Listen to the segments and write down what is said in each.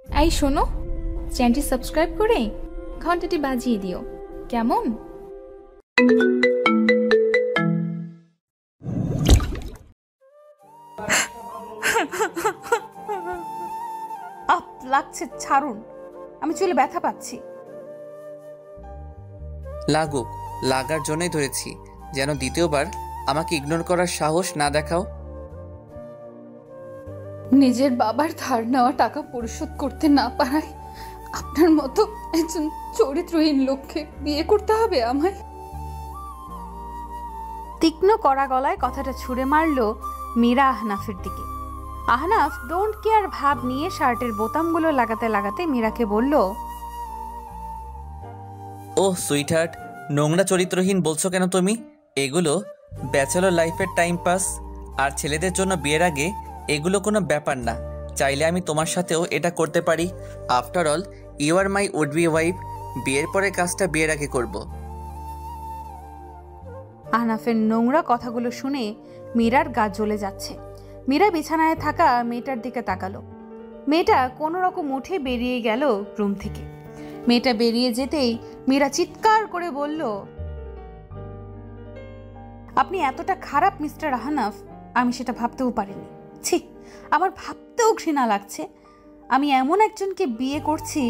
এই শোনো, চ্যানেলটি সাবস্ক্রাইব করে ঘন্টাটি বাজিয়ে দিও, কেমন? লাগছে, ছাড়ুন, আমি চুলে ব্যথা পাচ্ছি। লাগুক, লাগার জন্যই ধরেছি, যেন দ্বিতীয়বার আমাকে ইগনোর করার সাহস না দেখাও। নিজের বাবার ধার নেওয়া টাকা পরিশোধ করতে না পারায় আপনার মতো একজন চরিত্রহীন লোককে বিয়ে করতে হবে আমায়? তীক্ষ্ণ কড়া গলায় কথাটা ছুঁড়ে মারল মীরা আহনাফের দিকে। আহনাফ ডোন্ট কেয়ার ভাব নিয়ে শার্টের বোতামগুলো লাগাতে লাগাতে মীরাকে বলল, ওহ সুইটহার্ট, নোংরা চরিত্রহীন বলছো কেন তুমি? এগুলো ব্যাচেলর লাইফের টাইম পাস, আর ছেলেদের জন্য বিয়ের আগে এগুলো কোনো ব্যাপার না। চাইলে আমি তোমার সাথেও এটা করতে পারি। After all you are my would be wife. বিয়ের পরে কাজটা বিয়ের আগে করব। আহনাফের নোংরা কথাগুলো শুনে মীরার গা জ্বলে যাচ্ছে। মীরা বিছানায় থাকা মেয়েটার দিকে তাকালো। মেয়েটা কোনো রকম উঠে বেরিয়ে গেল রুম থেকে। মেয়েটা বেরিয়ে যেতেই মীরা চিৎকার করে বলল, আপনি এতটা খারাপ মিস্টার আহনাফ, আমি সেটা ভাবতেও পারিনি। ছি, আমার ভাবতেও ঘৃণা লাগছে। আমি এমন একজনকে বিয়ে করছি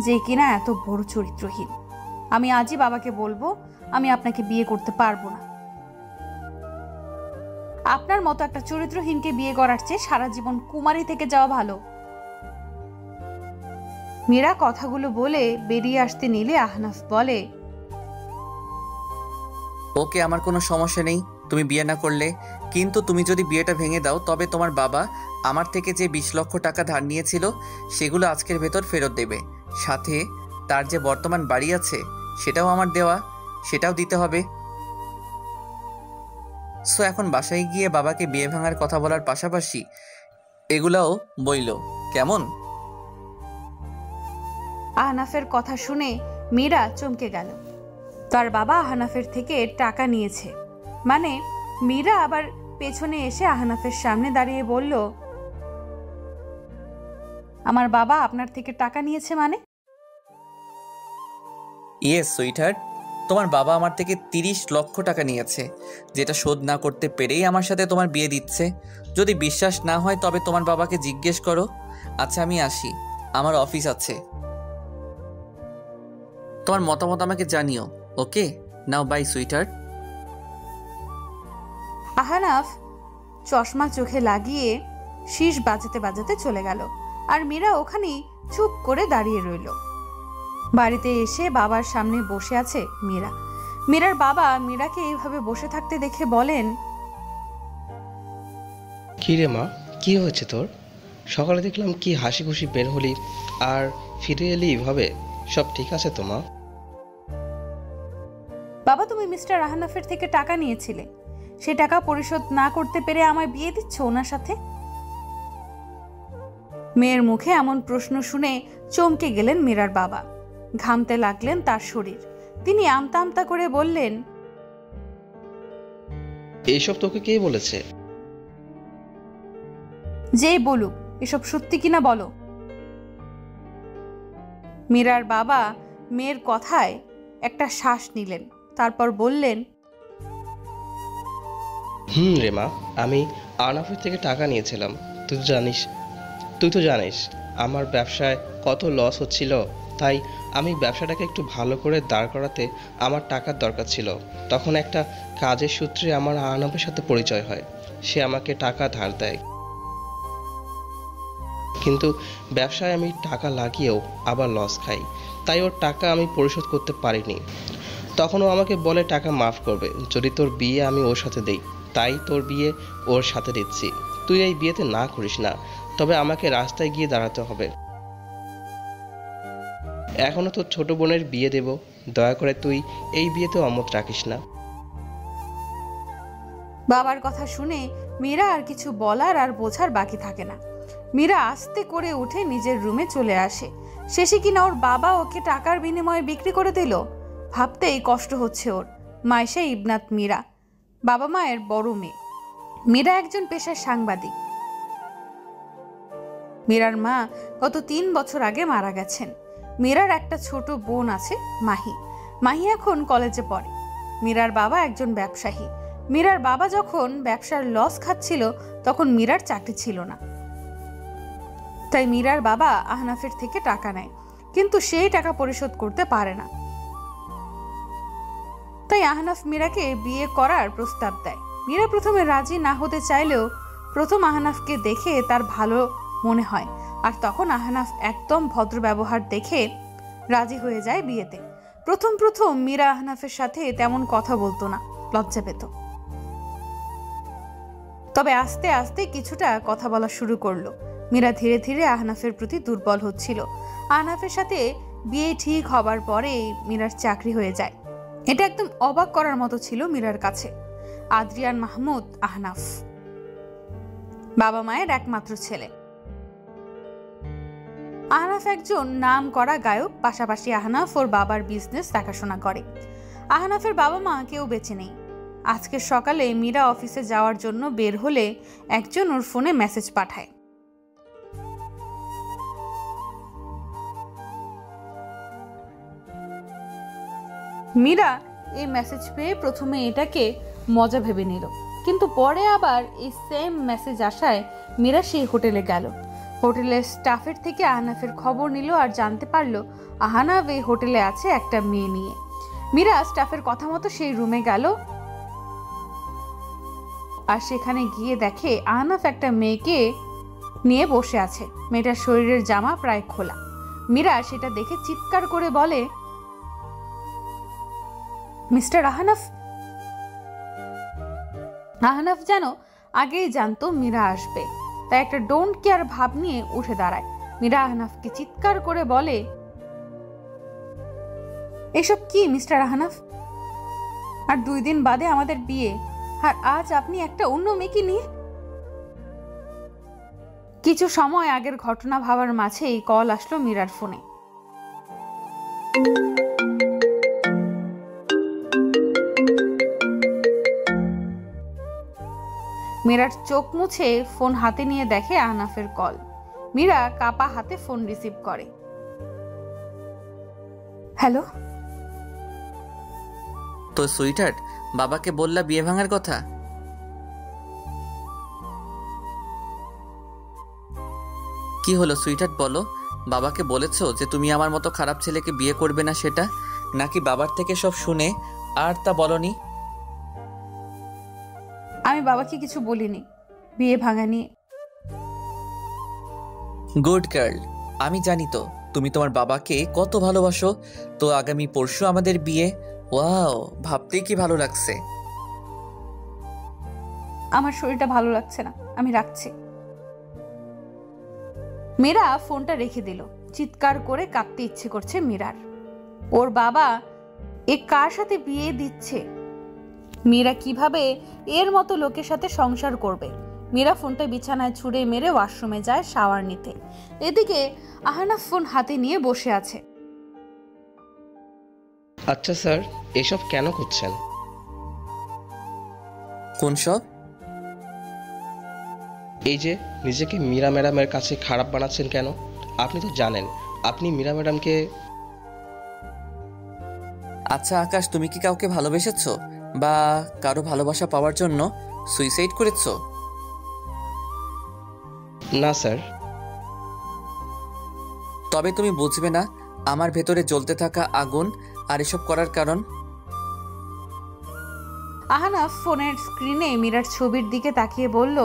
যে কিনা এত বড় চরিত্রহীন। আমি আজই বাবাকে বলবো আমি আপনাকে বিয়ে করতে পারবো না। আপনার মতো একটা চরিত্রহীনকে বিয়ে করার চেয়ে সারা জীবন কুমারী থেকে যাওয়া ভালো। মীরা কথাগুলো বলে বেরিয়ে আসতে নিলে আহনাফ বলে, ওকে, আমার কোনো সমস্যা নেই তুমি বিয়ে না করলে, কিন্তু তুমি যদি বিয়েটা ভেঙে দাও তবে তোমার বাবা আমার থেকে যে 20 লক্ষ টাকা ধার নিয়েছিল সেগুলো আজকের ভেতর ফেরত দেবে। সাথে তার যে বর্তমান বাড়ি আছে সেটাও আমার দেওয়া, সেটাও দিতে হবে। সো এখন বাসায় গিয়ে বাবাকে বিয়ে ভাঙার কথা বলার পাশাপাশি এগুলাও বইল, কেমন? আহনাফের কথা শুনে মীরা চমকে গেল। তার বাবা আহনাফের থেকে টাকা নিয়েছে মানে? মীরা আবার পেছনে এসে আহনাফের সামনে দাঁড়িয়ে বলল, আমার বাবা আপনার থেকে টাকা নিয়েছে মানে? ইয়েস সুইটহার্ট, তোমার বাবা আমার থেকে 30 লক্ষ টাকা নিয়েছে, যেটা শোধ না করতে পেরেই আমার সাথে তোমার বিয়ে দিচ্ছে। যদি বিশ্বাস না হয় তবে তোমার বাবাকে জিজ্ঞেস করো। আচ্ছা আমি আসি, আমার অফিস আছে। তোমার মতামত আমাকে জানিও। ওকে, নাও বাই সুইটহার্ট। আহনাফ চশমা চোখে লাগিয়ে শীষ বাজাতে বাজাতে চলে গেল। আর মীরা ওখানেই চুপ করে দাঁড়িয়ে রইল। বাড়িতে এসে বাবার সামনে বসে আছে মীরা। মীরার বাবা মীরাকে এইভাবে বসে থাকতে দেখে বলেন, কি রে মা, কি হয়েছে তোর? সকালে দেখলাম কি হাসি খুশি বের হলি, আর ফিরে এলি এভাবে। সব ঠিক আছে তো মা? বাবা, তুমি মিস্টার আহনাফের থেকে টাকা নিয়েছিলে, সে টাকা পরিশোধ না করতে পেরে আমায় বিয়ে দিচ্ছ ওনার সাথে? মেয়ের মুখে এমন প্রশ্ন শুনে চমকে গেলেন মীরার বাবা। ঘামতে লাগলেন তার শরীর। তিনি আমতা আমতা করে বললেন, এইসব তোকে কে বলেছে? যেই বলুক, এসব সত্যি কিনা বলো। মীরার বাবা মেয়ের কথায় একটা শ্বাস নিলেন, তারপর বললেন, রে মা, আমি আহনাফের থেকে টাকা নিয়েছিলাম। তুই তো জানিস আমার ব্যবসায় কত লস হচ্ছিল, তাই আমি ব্যবসাটাকে একটু ভালো করে দাঁড় করাতে আমার টাকার দরকার ছিল। তখন একটা কাজের সূত্রে আমার আহনাফের সাথে পরিচয় হয়। সে আমাকে টাকা ধার দেয়, কিন্তু ব্যবসায় আমি টাকা লাগিয়েও আবার লস খাই, তাই ওর টাকা আমি পরিশোধ করতে পারিনি। তখন ও আমাকে বলে টাকা মাফ করবে যদি তোর বিয়ে আমি ওর সাথে দেই। তাই তোর বিয়ে ওর সাথে দিচ্ছি। তুই এই বিয়েতে না করিস না, তবে আমাকে রাস্তায় গিয়ে দাঁড়াতে হবে। এখনো তোর ছোট বোনের বিয়ে দেব, দয়া করে তুই এই বিয়েতে অমত রাখিস না। বাবার কথা শুনে মীরা আর কিছু বলার আর বোঝার বাকি থাকে না। মীরা আস্তে করে উঠে নিজের রুমে চলে আসে। শেষে কিনা ওর বাবা ওকে টাকার বিনিময়ে বিক্রি করে দিল। ভাবতেই কষ্ট হচ্ছে ওর। মাইশা ইবনাত মীরা, বাবা মায়ের বড় মেয়ে। মীরা একজন পেশার সাংবাদিক। মীরার মা গত 3 বছর আগে মারা গেছেন। মীরার একটা ছোট বোন আছে, মাহি। মাহি এখন কলেজে পড়ে। মীরার বাবা একজন ব্যবসায়ী। মীরার বাবা যখন ব্যবসার লস খাচ্ছিল তখন মীরার চাকরি ছিল না, তাই মীরার বাবা আহনাফের থেকে টাকা নেয়, কিন্তু সেই টাকা পরিশোধ করতে পারে না। তাই আহনাফ মীরাকে বিয়ে করার প্রস্তাব দেয়। মীরা প্রথমে রাজি না হতে চাইলেও প্রথম আহনাফকে দেখে তার ভালো মনে হয়, আর তখন আহনাফ একদম ভদ্র ব্যবহার দেখে রাজি হয়ে যায় বিয়েতে। প্রথম মীরা আহনাফের সাথে তেমন কথা বলতো না, লজ্জা পেত। তবে আস্তে আস্তে কিছুটা কথা বলা শুরু করলো। মীরা ধীরে ধীরে আহনাফের প্রতি দুর্বল হচ্ছিল। আহনাফের সাথে বিয়ে ঠিক হবার পরে মীরার চাকরি হয়ে যায়। এটা একদম অবাক করার মতো ছিল মীরার কাছে। আদ্রিয়ান মাহমুদ আহনাফ বাবা মায়ের একমাত্র ছেলে। আহনাফ একজন নাম করা গায়ক, পাশাপাশি আহনাফ ওর বাবার বিজনেস দেখাশোনা করে। আহনাফের বাবা মা কেউ বেঁচে নেই। আজকে সকালে মীরা অফিসে যাওয়ার জন্য বের হলে একজন ওর ফোনে মেসেজ পাঠায়। মীরা এই মেসেজ পেয়ে প্রথমে এটাকে মজা ভেবে নিল, কিন্তু পরে আবার এই সেম মেসেজ আসায় মীরা সেই হোটেলে গেল। হোটেলের স্টাফের থেকে আহনাফের খবর নিল আর জানতে পারলো আহনাফ এই হোটেলে আছে একটা মেয়ে নিয়ে। মীরা স্টাফের কথা মতো সেই রুমে গেল আর সেখানে গিয়ে দেখে আহনাফ একটা মেয়েকে নিয়ে বসে আছে। মেয়েটার শরীরের জামা প্রায় খোলা। মীরা সেটা দেখে চিৎকার করে বলে, মিস্টার আহনাফ। আহনাফ যেন আগেই জানতো মীরা আসবে, তাই একটা ডোন্ট কেয়ার ভাব নিয়ে উঠে দাঁড়ায়। মীরা আহনাফকে চিৎকার করে বলে, এসব কি মিস্টার আহনাফ? আর 2 দিন বাদে আমাদের বিয়ে, আর আজ আপনি একটা অন্য মেয়েকে নিয়ে। কিছু সময় আগের ঘটনা ভাবার মাঝেই কল আসলো মীরার ফোনে। মীরার চোখ মুছে ফোন হাতে নিয়ে দেখে আহনাফের কল। মীরা কাপা হাতে ফোন রিসিভ করে। হ্যালো। তো সুইটহার্ট, বাবাকে বললা বিয়ে ভাঙার কথা? কি হলো সুইটহার্ট, বলো। বাবাকে বলেছো যে তুমি আমার মতো খারাপ ছেলেকে বিয়ে করবে না সেটা, নাকি বাবার থেকে সব শুনে আর তা বলনি? আমি বাবাকে কিছু বলিনি বিয়ে ভাঙা নিয়ে। Good girl. আমি জানি তো তুমি তোমার বাবাকে কত ভালোবাসো। তো আগামী পরশু আমাদের বিয়ে। ওয়াও, ভাবতেই কি ভালো লাগছে। আমার শরীরটা ভালো লাগছে না, আমি রাখছি। মীরা ফোনটা রেখে দিল। চিৎকার করে কাঁদতে ইচ্ছে করছে মীরার। ওর বাবা এ কার সাথে বিয়ে দিচ্ছে? মীরা কিভাবে এর মতো লোকের সাথে সংসার করবে? মীরা ফোনটা বিছানায় ছুঁড়ে মেরে ওয়াশরুমে যায় শাওয়ার নিতে। এদিকে আহনাফ ফোন হাতে নিয়ে বসে আছে। আচ্ছা স্যার, এসব কেন করছেন? কোন সব? এই যে নিজেকে মীরা ম্যাডামের কাছে খারাপ বানাচ্ছেন কেন? আপনি তো জানেন আপনি মীরা ম্যাডামকে। আচ্ছা আকাশ, তুমি কি কাউকে ভালোবেসেছো বা কারো ভালোবাসা পাওয়ার জন্য সুইসাইড করেছো? না স্যার। তবে তুমি বুঝবে না আমার ভেতরে জ্বলতে থাকা আগুন আর এসব করার কারণ। আহনাফ ফোনের স্ক্রিনে মীরার ছবির দিকে তাকিয়ে বলল,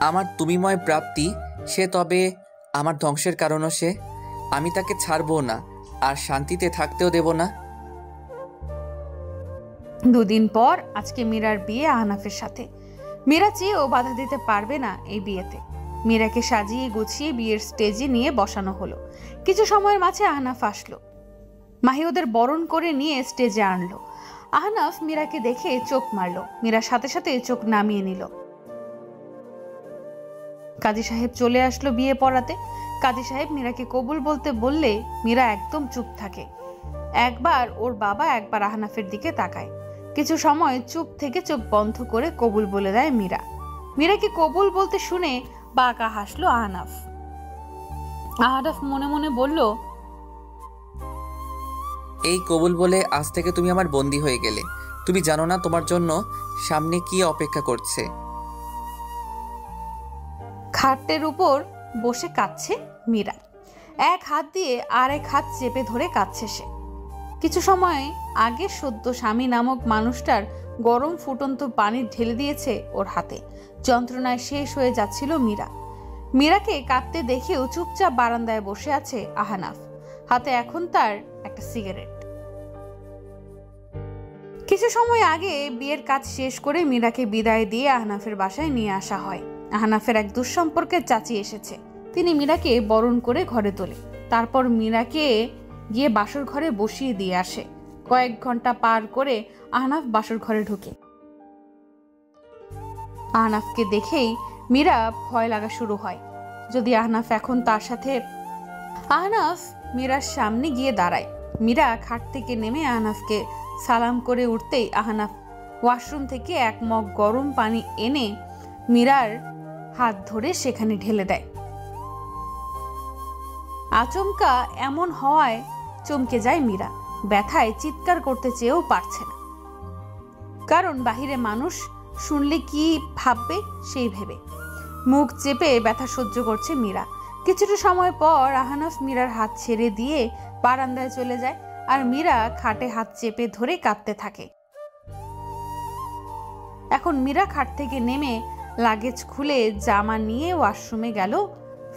আমার তুমিময় প্রাপ্তি সে, তবে আমার ধ্বংসের কারণও সে। আমি তাকে ছাড়বো না আর শান্তিতে থাকতেও দেব না। 2 দিন পর আজকে মীরার বিয়ে আহনাফের সাথে। মীরা চেয়েও বাধা দিতে পারবে না এই বিয়েতে। মীরাকে সাজিয়ে গুছিয়ে বিয়ের স্টেজে নিয়ে বসানো হলো। কিছু সময়ের মাঝে আহনাফ আসলো। মাহি ওদের বরণ করে নিয়ে স্টেজে আনলো। আহনাফ মীরাকে দেখে চোখ মারলো। মীরার সাথে সাথে চোখ নামিয়ে নিল। কাজী সাহেব চলে আসলো বিয়ে পড়াতে। কাজী সাহেব মীরাকে কবুল বলতে বললে মীরা একদম চুপ থাকে। একবার ওর বাবা, একবার আহনাফের দিকে তাকায়। কিছু সময় চুপ থেকে চোখ বন্ধ করে কবুল বলে দেয় মীরা। মীরাকে কবুল বলতে শুনে বাঁকা হাসলো আহনাফ। আহনাফ মনে মনে বলল, এই কবুল বলে আজ থেকে তুমি আমার বন্দী হয়ে গেলে। তুমি জানো না তোমার জন্য সামনে কি অপেক্ষা করছে। খাটের উপর বসে কাঁদছে মীরা। এক হাত দিয়ে আর এক হাত চেপে ধরে কাঁদছে সে। কিছু সময় আগে সদ্য স্বামী নামক মানুষটার গরম ফুটন্ত পানি ঢেলে দিয়েছে ওর হাতে। যন্ত্রণায় শেষ হয়ে যাচ্ছিল মীরা। মীরাকে কাঁদতে দেখেও চুপচাপ বারান্দায় বসে আছে আহনাফ। হাতে এখন তার একটা সিগারেট। কিছু সময় আগে বিয়ের কাজ শেষ করে মীরাকে বিদায় দিয়ে আহনাফের বাসায় নিয়ে আসা হয়। আহনাফের এক দুঃসম্পর্কের চাচি এসেছে। তিনি মীরাকে বরণ করে ঘরে তোলে। তারপর মীরাকে গিয়ে বাসর ঘরে বসিয়ে দিয়ে আসে। কয়েক ঘন্টা পার করে আহনাফ বাসর ঘরে ঢোকে। আহনাফকে দেখেই মীরা ভয় লাগা শুরু হয়। যদি আহনাফ এখন তার সাথে। আহনাফ মীরার সামনে গিয়ে দাঁড়ায়। মীরা খাট থেকে নেমে আহনাফকে সালাম করে উঠতেই আহনাফ ওয়াশরুম থেকে এক মগ গরম পানি এনে মীরার হাত ধরে সেখানে ঢেলে দেয়। আচমকা এমন হওয়ায় চমকে যায় মীরা। ব্যথায় চিৎকার করতে চেয়েও পারছে না, কারণ বাহিরে মানুষ শুনলে কি ভাববে সেই ভেবে। মুখ চেপে ব্যথা সহ্য করছে মীরা। কিছুটা সময় পর আহনাফ মীরার হাত ছেড়ে দিয়ে বারান্দায় চলে যায়, আর মীরা খাটে হাত চেপে ধরে কাঁদতে থাকে। এখন মীরা খাট থেকে নেমে লাগেজ খুলে জামা নিয়ে ওয়াশরুমে গেল।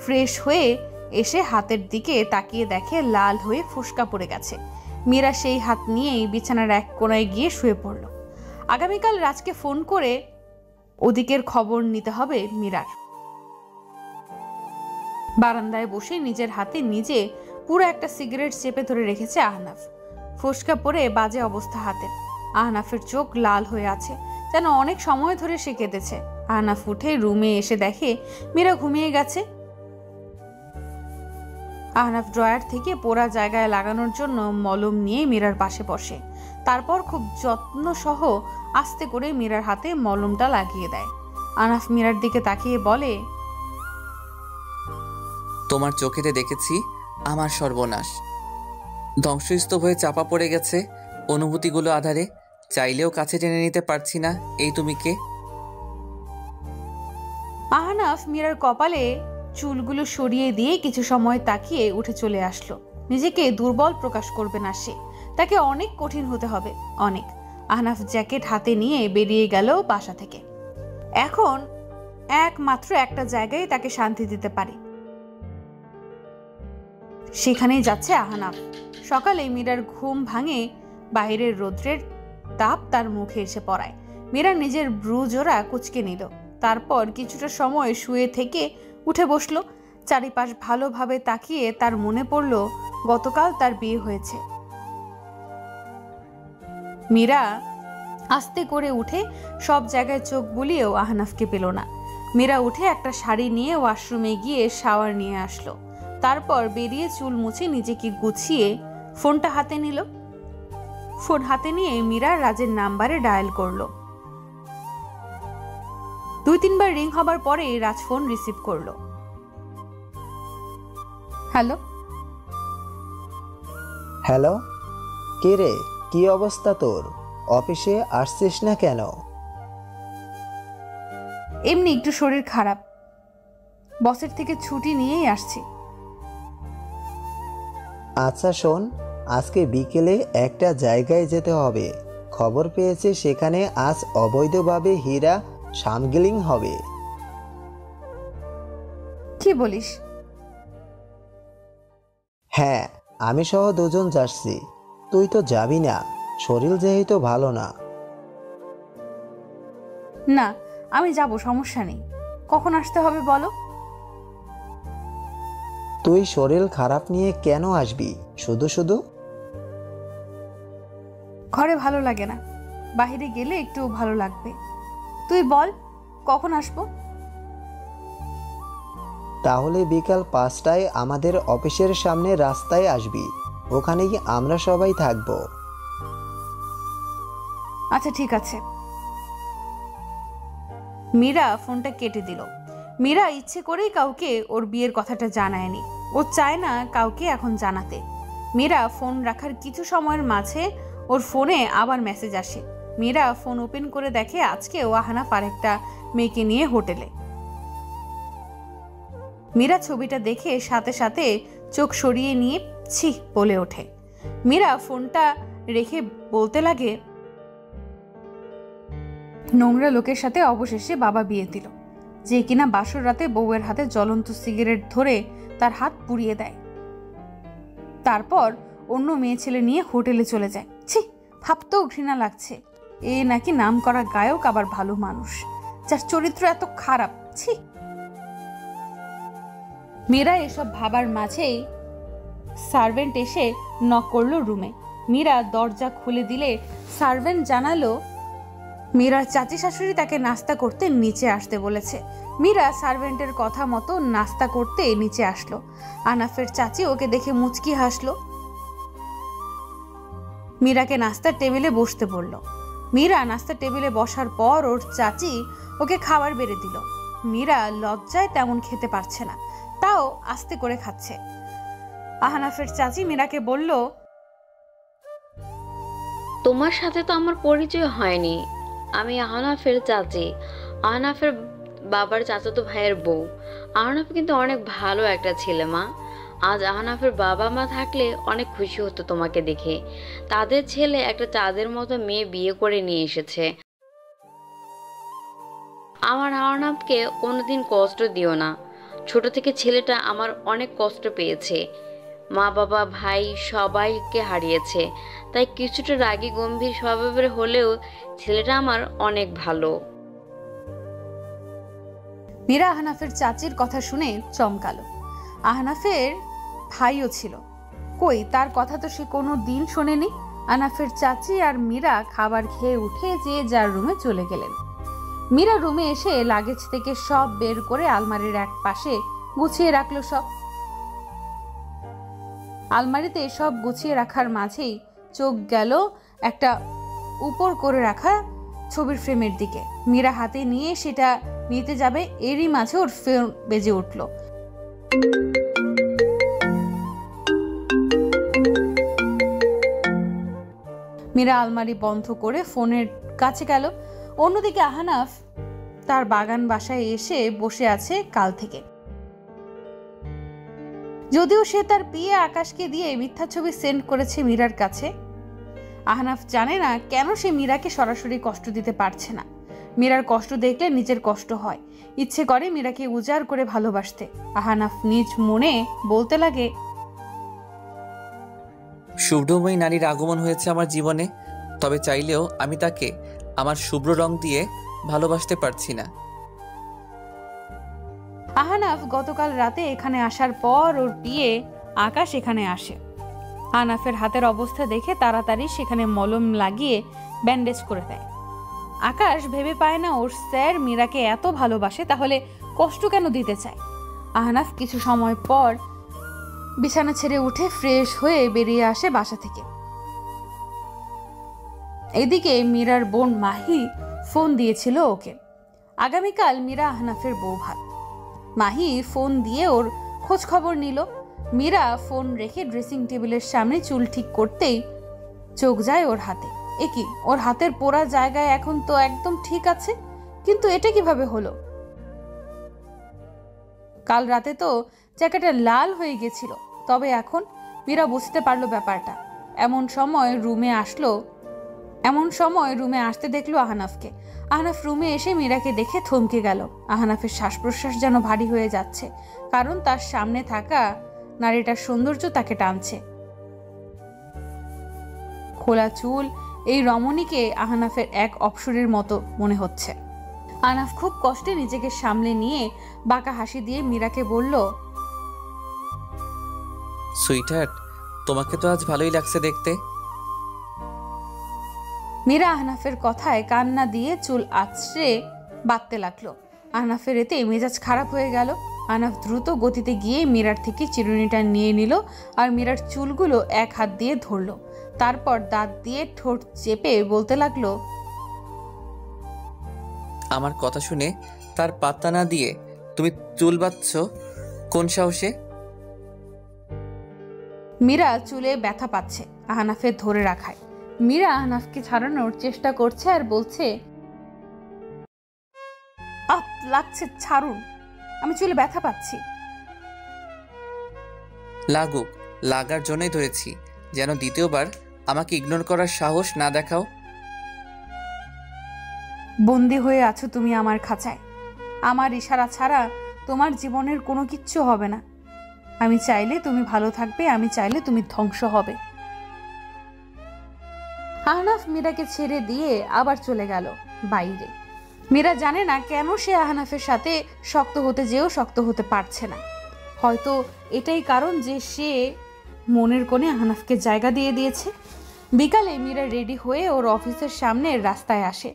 ফ্রেশ হয়ে এসে হাতের দিকে তাকিয়ে দেখে লাল হয়ে ফোসকা পড়ে গেছে। মীরা সেই হাত নিয়েই বিছানার এক কোণায় গিয়ে শুয়ে পড়ল। আগামীকাল রাজকে ফোন করে ওদিকের খবর নিতে হবে মীরার। বারান্দায় বসে নিজের হাতে নিজে পুরো একটা সিগারেট চেপে ধরে রেখেছে আহনাফ। ফোসকা পড়ে বাজে অবস্থা হাতের। আহনাফের চোখ লাল হয়ে আছে, যেন অনেক সময় ধরে সে কেঁদেছে। আহনাফ উঠে রুমে এসে দেখে মীরা ঘুমিয়ে গেছে। আহনাফ ড্রয়ার থেকে পোড়া জায়গায় লাগানোর জন্য মলম নিয়ে মীরার পাশে বসে। তারপর খুব যত্ন সহ আস্তে করে মীরার হাতে মলমটা লাগিয়ে দেয়। আহনাফ মীরার দিকে তাকিয়ে বলে, তোমার চোখেতে দেখেছি আমার সর্বনাশ। ধ্বংসস্তূপ হয়ে চাপা পড়ে গেছে অনুভূতিগুলো আধারে। চাইলেও কাছে টেনে নিতে পারছি না। এই তুমি কে? আহনাফ মীরার কপালে চুলগুলো সরিয়ে দিয়ে কিছু সময় তাকিয়ে উঠে চলে আসলো। নিজেকে দুর্বল প্রকাশ করবে না সে। তাকে অনেক কঠিন হতে হবে, অনেক। আহনাফ জ্যাকেট হাতে নিয়ে বেরিয়ে গেল বাসা থেকে। এখন একমাত্র একটা জায়গায় তাকে শান্তি দিতে পারে, সেখানেই যাচ্ছে আহনাফ। সকালে মীরার ঘুম ভাঙে বাইরের রৌদ্রের তাপ তার মুখে এসে পড়ায়। মীরা নিজের ব্রু জোড়া কুঁচকে নিল। তারপর কিছুটা সময় শুয়ে থেকে উঠে বসলো। চারিপাশ ভালোভাবে তাকিয়ে তার মনে পড়ল গতকাল তার বিয়ে হয়েছে। মীরা আস্তে করে উঠে সব জায়গায় চোখ বুলিয়েও আহনাফকে পেল না। মীরা উঠে একটা শাড়ি নিয়ে ওয়াশরুমে গিয়ে শাওয়ার নিয়ে আসলো। তারপর বেরিয়ে চুল মুছে নিজেকে গুছিয়ে ফোনটা হাতে নিল। ফোন হাতে নিয়ে মীরা রাজের নাম্বারে ডায়াল করলো। 2-3 বার রিং হবার পরে রাজ ফোন রিসিভ করলো। হ্যালো। হ্যালো, কে রে? কি অবস্থা তোর? অফিসে আসছিস না কেন? এমনি একটু শরীর খারাপ, বসের থেকে ছুটি নিয়েই আসছি। আচ্ছা শোন, আজকে বিকেলে একটা জায়গায় যেতে হবে। খবর পেয়েছে সেখানে আজ অবৈধভাবে হীরা স্মাগলিং হবে। কি বলিস? হ্যাঁ, আমি সহ 2 জন যাচ্ছি। তুই তো যাবি না, শরীর যেহেতু ভালো না। না, আমি যাব, সমস্যা নেই। কখন আসতে হবে বলো? তুই শরীর খারাপ নিয়ে কেন আসবি শুধু শুধু? ঘরে ভালো লাগে না, বাইরে গেলে একটু ভালো লাগবে। তুই বল কখন আসবো? তাহলে বিকাল 5টায় আমাদের অফিসের সামনে রাস্তায় আসবি। ওখানেই আমরা সবাই থাকবো। আচ্ছা ঠিক আছে। মীরা ফোনটা কেটে দিল। মীরা ইচ্ছে করেই কাউকে ওর বিয়ের কথাটা জানায়নি। ও চায় না কাউকে এখন জানাতে। মীরা ফোন রাখার কিছু সময়ের মাঝে ওর ফোনে আবার মেসেজ আসে। মীরা ফোন ওপেন করে দেখে আজকে আহনাফ আরেকটা মেয়েকে নিয়ে হোটেলে। মীরা ছবিটা দেখে সাথে সাথে চোখ সরিয়ে নিয়ে ছি বলে ওঠে। মীরা ফোনটা রেখে বলতে লাগে, নোংরা লোকের সাথে অবশেষে বাবা বিয়ে দিল, যে কিনা বাসর রাতে বউয়ের হাতে জ্বলন্ত সিগারেট ধরে তার হাত পুড়িয়ে দেয়, তারপর অন্য মেয়ে ছেলে নিয়ে হোটেলে চলে যায়। ছি, ভাবতেও ঘৃণা লাগছে। এ নাকি নাম করা গায়ক, আবার ভালো মানুষ, যার চরিত্র এত খারাপ। ছি। মীরা এসব ভাবার মাঝেই সার্ভেন্ট এসে নক করলো রুমে। মীরা দরজা খুলে দিলে সার্ভেন্ট জানালো মীরার চাচি শাশুড়ি তাকে নাস্তা করতে নিচে আসতে বলেছে। মীরা সার্ভেন্টের কথা মতো নাস্তা করতে নিচে আসলো। আহনাফের চাচি ওকে দেখে মুচকি হাসলো। মীরাকে নাস্তার টেবিলে বসতে বলল। মীরা নাস্তার টেবিলে বসার পর ওর চাচি ওকে খাবার বেড়ে দিল। মীরা লজ্জায় তেমন খেতে পারছে না, তাও আস্তে করে খাচ্ছে। আহনাফের চাচি মীরাকে বলল, তোমার সাথে তো আমার পরিচয় হয়নি। আমি আহনাফের চাচি, আহনাফের বাবার চাচাতো ভাইয়ের বউ। আহনাফ কিন্তু অনেক ভালো একটা ছেলে মা। আজ আহনাফের বাবা মা থাকলে অনেক খুশি হতো তোমাকে দেখে। তাদের ছেলে একটা চাঁদের মতো মেয়ে বিয়ে করে নিয়ে এসেছে। আমার আহনাফকে কোনোদিন কষ্ট দিও না। ছোট থেকে ছেলেটা আমার অনেক কষ্ট পেয়েছে, মা বাবা ভাই সবাইকে হারিয়েছে, তাই কিছুটা রাগী গম্ভীর স্বভাবের হলেও ছেলেটা আমার অনেক ভালো। মীরা আহনাফের চাচির কথা শুনে চমকালো। আহনাফের ভাইও ছিল, কই তার কথা তো সে কোনো দিন শোনেনি। আহনাফের চাচি আর মীরা খাবার খেয়ে উঠে যে যার রুমে চলে গেলেন। মীরা রুমে এসে লাগেজ থেকে সব বের করে আলমারির এক পাশে গুছিয়ে রাখলো সব। আলমারিতে সব গুছিয়ে রাখার মাঝেই চোখ গেল একটা উপর করে রাখা ছবির ফ্রেমের দিকে। মীরা হাতে নিয়ে সেটা নিতে যাবে, এরই মাঝে ওর ফোন বেজে উঠল। মীরা আলমারি বন্ধ করে ফোনের কাছে গেল। অন্যদিকে আহনাফ তার বাগান বাসায় এসে বসে আছে কাল থেকে। যদিও সে তার বিয়ে আকাশকে দিয়ে মিথ্যা ছবি সেন্ড করেছে মীরার কাছে, আহনাফ জানে না কেন সে মীরাকে সরাসরি কষ্ট দিতে পারছে না। মীরার কষ্ট দেখলে নিজের কষ্ট হয়, ইচ্ছে করে মীরাকে উজাড় করে ভালোবাসতে। আহনাফ নিজ মনে বলতে লাগে, শুভ্রময়ী নারীর আগমন হয়েছে আমার জীবনে, তবে চাইলেও আমি তাকে আমার শুভ্র রং দিয়ে ভালোবাসতে পারছি না। আহনাফ গতকাল রাতে এখানে আসার পর ওর বিয়ে আকাশ এখানে আসে। আহনাফের হাতের অবস্থা দেখে তাড়াতাড়ি সেখানে মলম লাগিয়ে ব্যান্ডেজ করে দেয়। আকাশ ভেবে পায় না ওর স্যার মীরাকে এত ভালোবাসে, তাহলে কষ্ট কেন দিতে চায়। আহনাফ কিছু সময় পর বিছানা ছেড়ে উঠে ফ্রেশ হয়ে বেরিয়ে আসে বাসা থেকে। এদিকে মীরার বোন মাহি ফোন দিয়েছিল ওকে। আগামীকাল মীরা আহনাফের বউ ভাত। মাহি ফোন দিয়ে ওর খোঁজ খবর নিল। মীরা ফোন রেখে ড্রেসিং টেবিলের সামনে চুল ঠিক করতেই চোখ যায় ওর হাতে। একি, ওর হাতের পোড়া জায়গায় এখন তো একদম ঠিক আছে, কিন্তু এটা কিভাবে হলো? কাল রাতে তো জায়গাটা লাল হয়ে গেছিল, তবে এখন মীরা বুঝতে পারলো ব্যাপারটা। এমন সময় রুমে আসতে দেখলো আহনাফকে। আহনাফ রুমে এসে মীরাকে দেখে থমকে গেল। আহনাফের শ্বাস প্রশ্বাস যেন ভারী হয়ে যাচ্ছে, কারণ তার সামনে থাকা নারীটার সৌন্দর্য তাকে টানছে। খোলা চুল এই রমণীকে আহনাফের এক অপসরের মতো মনে হচ্ছে। আহনাফ খুব কষ্টে নিজেকে সামলে নিয়ে বাঁকা হাসি দিয়ে মীরাকে বলল, সুইটহার্ট, তোমাকে তো আজ ভালোই লাগছে দেখতে। মীরা আহনাফের কথায় কান্না দিয়ে চুল আছড়ে বাঁধতে লাগলো। আহনাফের এতে মেজাজ খারাপ হয়ে গেল। আহনাফ দ্রুত গতিতে গিয়ে মীরার থেকে চিরুনিটা নিয়ে নিল আর মীরার চুলগুলো এক হাত দিয়ে ধরলো। তারপর দাঁত দিয়ে ঠোঁট চেপে বলতে লাগলো, আমার কথা শুনে তার পাত্তা না দিয়ে তুমি চুল বাঁধছ কোন সাহসে? মীরা চুলে ব্যথা পাচ্ছে আহনাফের ধরে রাখায়। মীরা আহনাফকে ছাড়ানোর চেষ্টা করছে আর বলছে, আহ লাগছে, ছাড়ুন, আমি চুলে ব্যথা পাচ্ছি। লাগুক, লাগার জন্যই ধরেছি, যেন দ্বিতীয়বার আমাকে ইগনোর করার সাহস না দেখাও। বন্দি হয়ে আছো তুমি আমার খাঁচায়। আমার ইশারা ছাড়া তোমার জীবনের কোনো কিচ্ছু হবে না। আমি চাইলে তুমি ভালো থাকবে, আমি চাইলে তুমি ধ্বংস হবে। আহনাফ মীরাকে ছেড়ে দিয়ে আবার চলে গেল বাইরে। মীরা জানে না কেন সে আহনাফের সাথে শক্ত হতে যেও শক্ত হতে পারছে না। হয়তো এটাই কারণ যে সে মনের কোণে আহনাফকে জায়গা দিয়ে দিয়েছে। বিকালে মীরা রেডি হয়ে ওর অফিসের সামনে রাস্তায় আসে।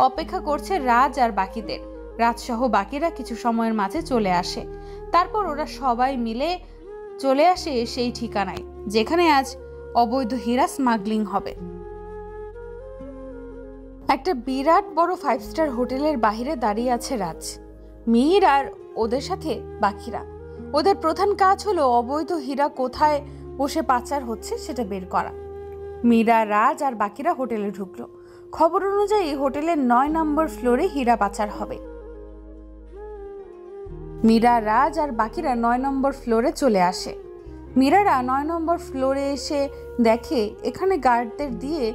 অপেক্ষা করছে রাজ আর বাকিদের। রাজসহ বাকিরা কিছু সময়ের মাঝে চলে আসে। তারপর ওরা সবাই মিলে চলে আসে সেই ঠিকানায় যেখানে আজ অবৈধ হীরা স্মাগলিং হবে। একটা বিরাট বড় 5 স্টার হোটেলের বাইরে দাঁড়িয়ে আছে রাজ, মীর আর ওদের সাথে বাকিরা। ওদের প্রধান কাজ হলো অবৈধ হীরা কোথায় বসে পাচার হচ্ছে সেটা বের করা। মীরা, রাজ আর বাকিরা হোটেলে ঢুকলো। খবর অনুযায়ী হোটেলের 9 নম্বর ফ্লোরে হীরা পাচার হবে। মীরা, রাজ আর বাকিরা 9 নম্বর ফ্লোরে চলে আসে। মীরারা 9 নম্বর ফ্লোরে এসে দেখে এখানে গার্ডদের দিয়ে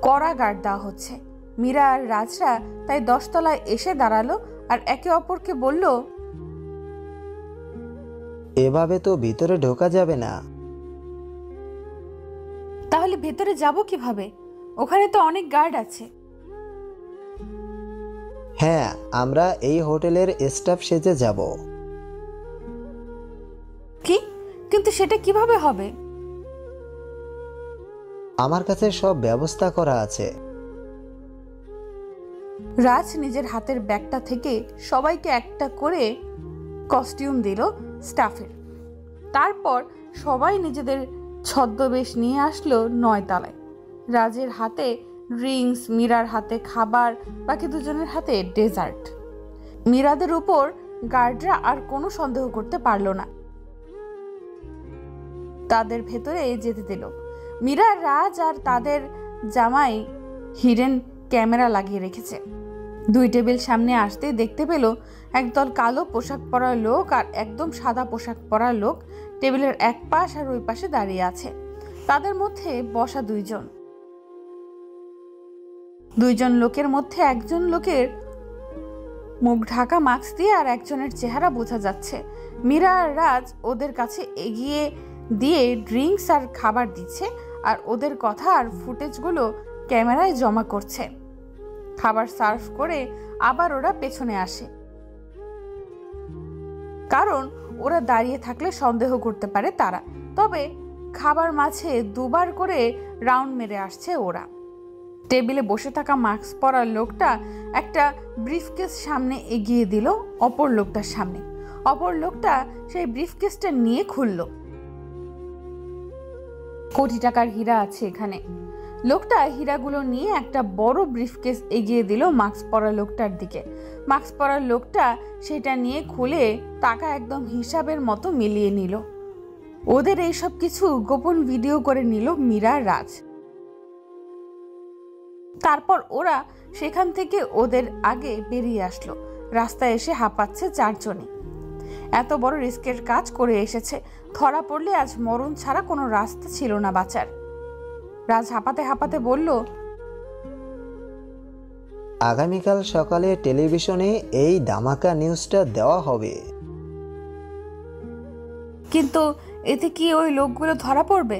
কড়া গার্ড দেওয়া হচ্ছে। মীরা আর রাজরা তাই 10 তলায় এসে দাঁড়ালো আর একে অপরকে বলল, এভাবে তো ভিতরে ঢোকা যাবে না। তাহলে ভেতরে যাব কিভাবে? ওখানে তো অনেক গার্ড আছে। হ্যাঁ, আমরা এই হোটেলের স্টাফ সেজে যাব। কি? কিন্তু সেটা কিভাবে হবে? আমার কাছে সব ব্যবস্থা করা আছে। রাজ নিজের হাতের ব্যাগটা থেকে সবাইকে একটা করে কস্টিউম দিল স্টাফের। তারপর সবাই নিজেদের ছদ্মবেশ নিয়ে আসলো 9 তলায়। রাজের হাতে ড্রিঙ্কস, মীরার হাতে খাবার, বাকি দুজনের হাতে ডেজার্ট। মীরাদের উপর গার্ডরা আর কোনো সন্দেহ করতে পারলো না, তাদের ভেতরে যেতে দিল। মীরা, রাজ আর তাদের জামাই হিডেন ক্যামেরা লাগিয়ে রেখেছে। 2 টেবিল সামনে আসতে দেখতে পেল একদল কালো পোশাক পরা লোক আর একদম সাদা পোশাক পরা লোক টেবিলের এক পাশ আর ওই পাশে দাঁড়িয়ে আছে। তাদের মধ্যে বসা 2 জন। 2 জন লোকের মধ্যে একজন লোকের মুখ ঢাকা মাস্ক দিয়ে আর একজনের চেহারা বোঝা যাচ্ছে। মীরা আর রাজ ওদের কাছে এগিয়ে দিয়ে ড্রিঙ্কস আর খাবার দিচ্ছে আর ওদের কথা আর ফুটেজগুলো ক্যামেরায় জমা করছে। খাবার সার্ভ করে আবার ওরা পেছনে আসে, কারণ ওরা দাঁড়িয়ে থাকলে সন্দেহ করতে পারে তারা। তবে খাবার মাঝে 2 বার করে রাউন্ড মেরে আসছে ওরা। টেবিলে বসে থাকা মাস্ক পরা লোকটা একটা ব্রিফকেস সামনে এগিয়ে দিল অপর লোকটার সামনে। অপর লোকটা সেই ব্রিফকেসটা নিয়ে খুলল। কোটি টাকার হীরা আছে এখানে। লোকটা হীরাগুলো নিয়ে একটা বড় ব্রিফকেস এগিয়ে দিল মাস্ক পরা লোকটার দিকে। মাস্ক পরা লোকটা সেটা নিয়ে খুলে টাকা একদম হিসাবের মতো মিলিয়ে নিল। ওদের এইসব কিছু গোপন ভিডিও করে নিল মীরা, রাজ। তারপর ওরা সেখান থেকে ওদের আগে বেরিয়ে আসলো। রাস্তায় এসে হাঁপাচ্ছে 4 জনই। এত বড় রিস্কের কাজ করে এসেছে, ধরা পড়লে আজ মরণ ছাড়া কোনো রাস্তা ছিল না বাঁচার। রাজ হাঁপাতে হাঁপাতে বলল, আগামীকাল সকালে টেলিভিশনে এই ধামাকা নিউজটা দেওয়া হবে। কিন্তু এতে কি ওই লোকগুলো ধরা পড়বে?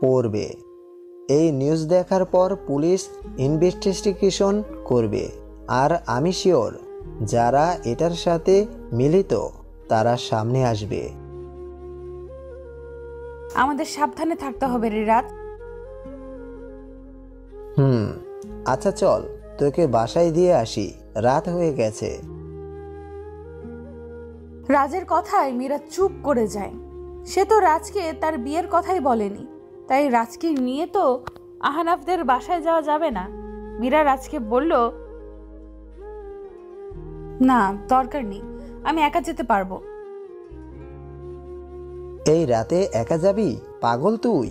পড়বে। এই নিউজ দেখার পর পুলিশ ইনভেস্টিগেশন করবে, আর আমি শিওর যারা এটার সাথে মিলিত তারা সামনে আসবে। আমাদের সাবধানে থাকতে হবে রে রাজ। আচ্ছা চল, তোকে বাসায় দিয়ে আসি, রাত হয়ে গেছে। রাজের কথায় মীরা চুপ করে যায়। সে তো রাজকে তার বিয়ের কথাই বলেনি, তাই রাজকে নিয়ে তো আহনাফদের বাসায় যাওয়া যাবে না। মীরা রাজকে বলল, না দরকার নেই, আমি একা যেতে পারবো। এই রাতে একা যাবি? পাগল তুই?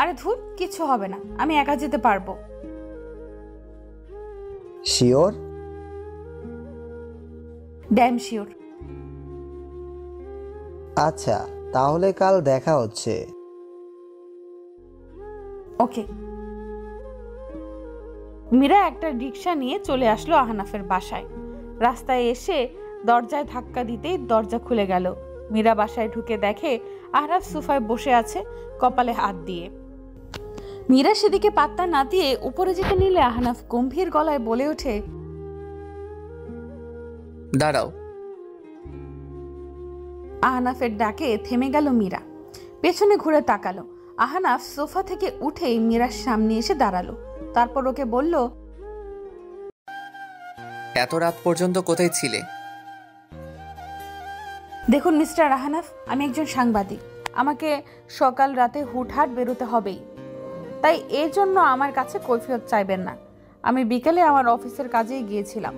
আরে ধুর, কিছু হবে না, আমি একা যেতে পারবো। শিওর? Damn sure. আচ্ছা, তাহলে কাল দেখা হচ্ছে। ওকে। মীরা একটা রিক্সা নিয়ে চলে আসলো আহনাফের বাসায়। রাস্তায় এসে দরজায় ধাক্কা দিতেই দরজা খুলে গেল। মীরা বাসায় ঢুকে দেখে আহনাফ সোফায় বসে আছে, কপালে হাত দিয়ে। মীরা সেদিকে পাত্তা না দিয়ে উপরে যেতে নিলে আহনাফ গম্ভীর গলায় বলে ওঠে, দাঁড়াও। আহনাফের ডাকে থেমে গেল মীরা। পেছনে ঘুরে তাকালো। আহনাফ সোফা থেকে উঠেই মীরার সামনে এসে দাঁড়ালো। তারপর ওকে বলল, এত রাত পর্যন্ত কোথায় ছিলে? দেখুন মিস্টার আহনাফ, আমি একজন সাংবাদিক। আমাকে সকাল রাতে হুটহাট বেরোতে হবেই, তাই এর জন্য আমার কাছে কৈফিয়ত চাইবেন না। আমি বিকেলে আমার অফিসের কাজেই গিয়েছিলাম।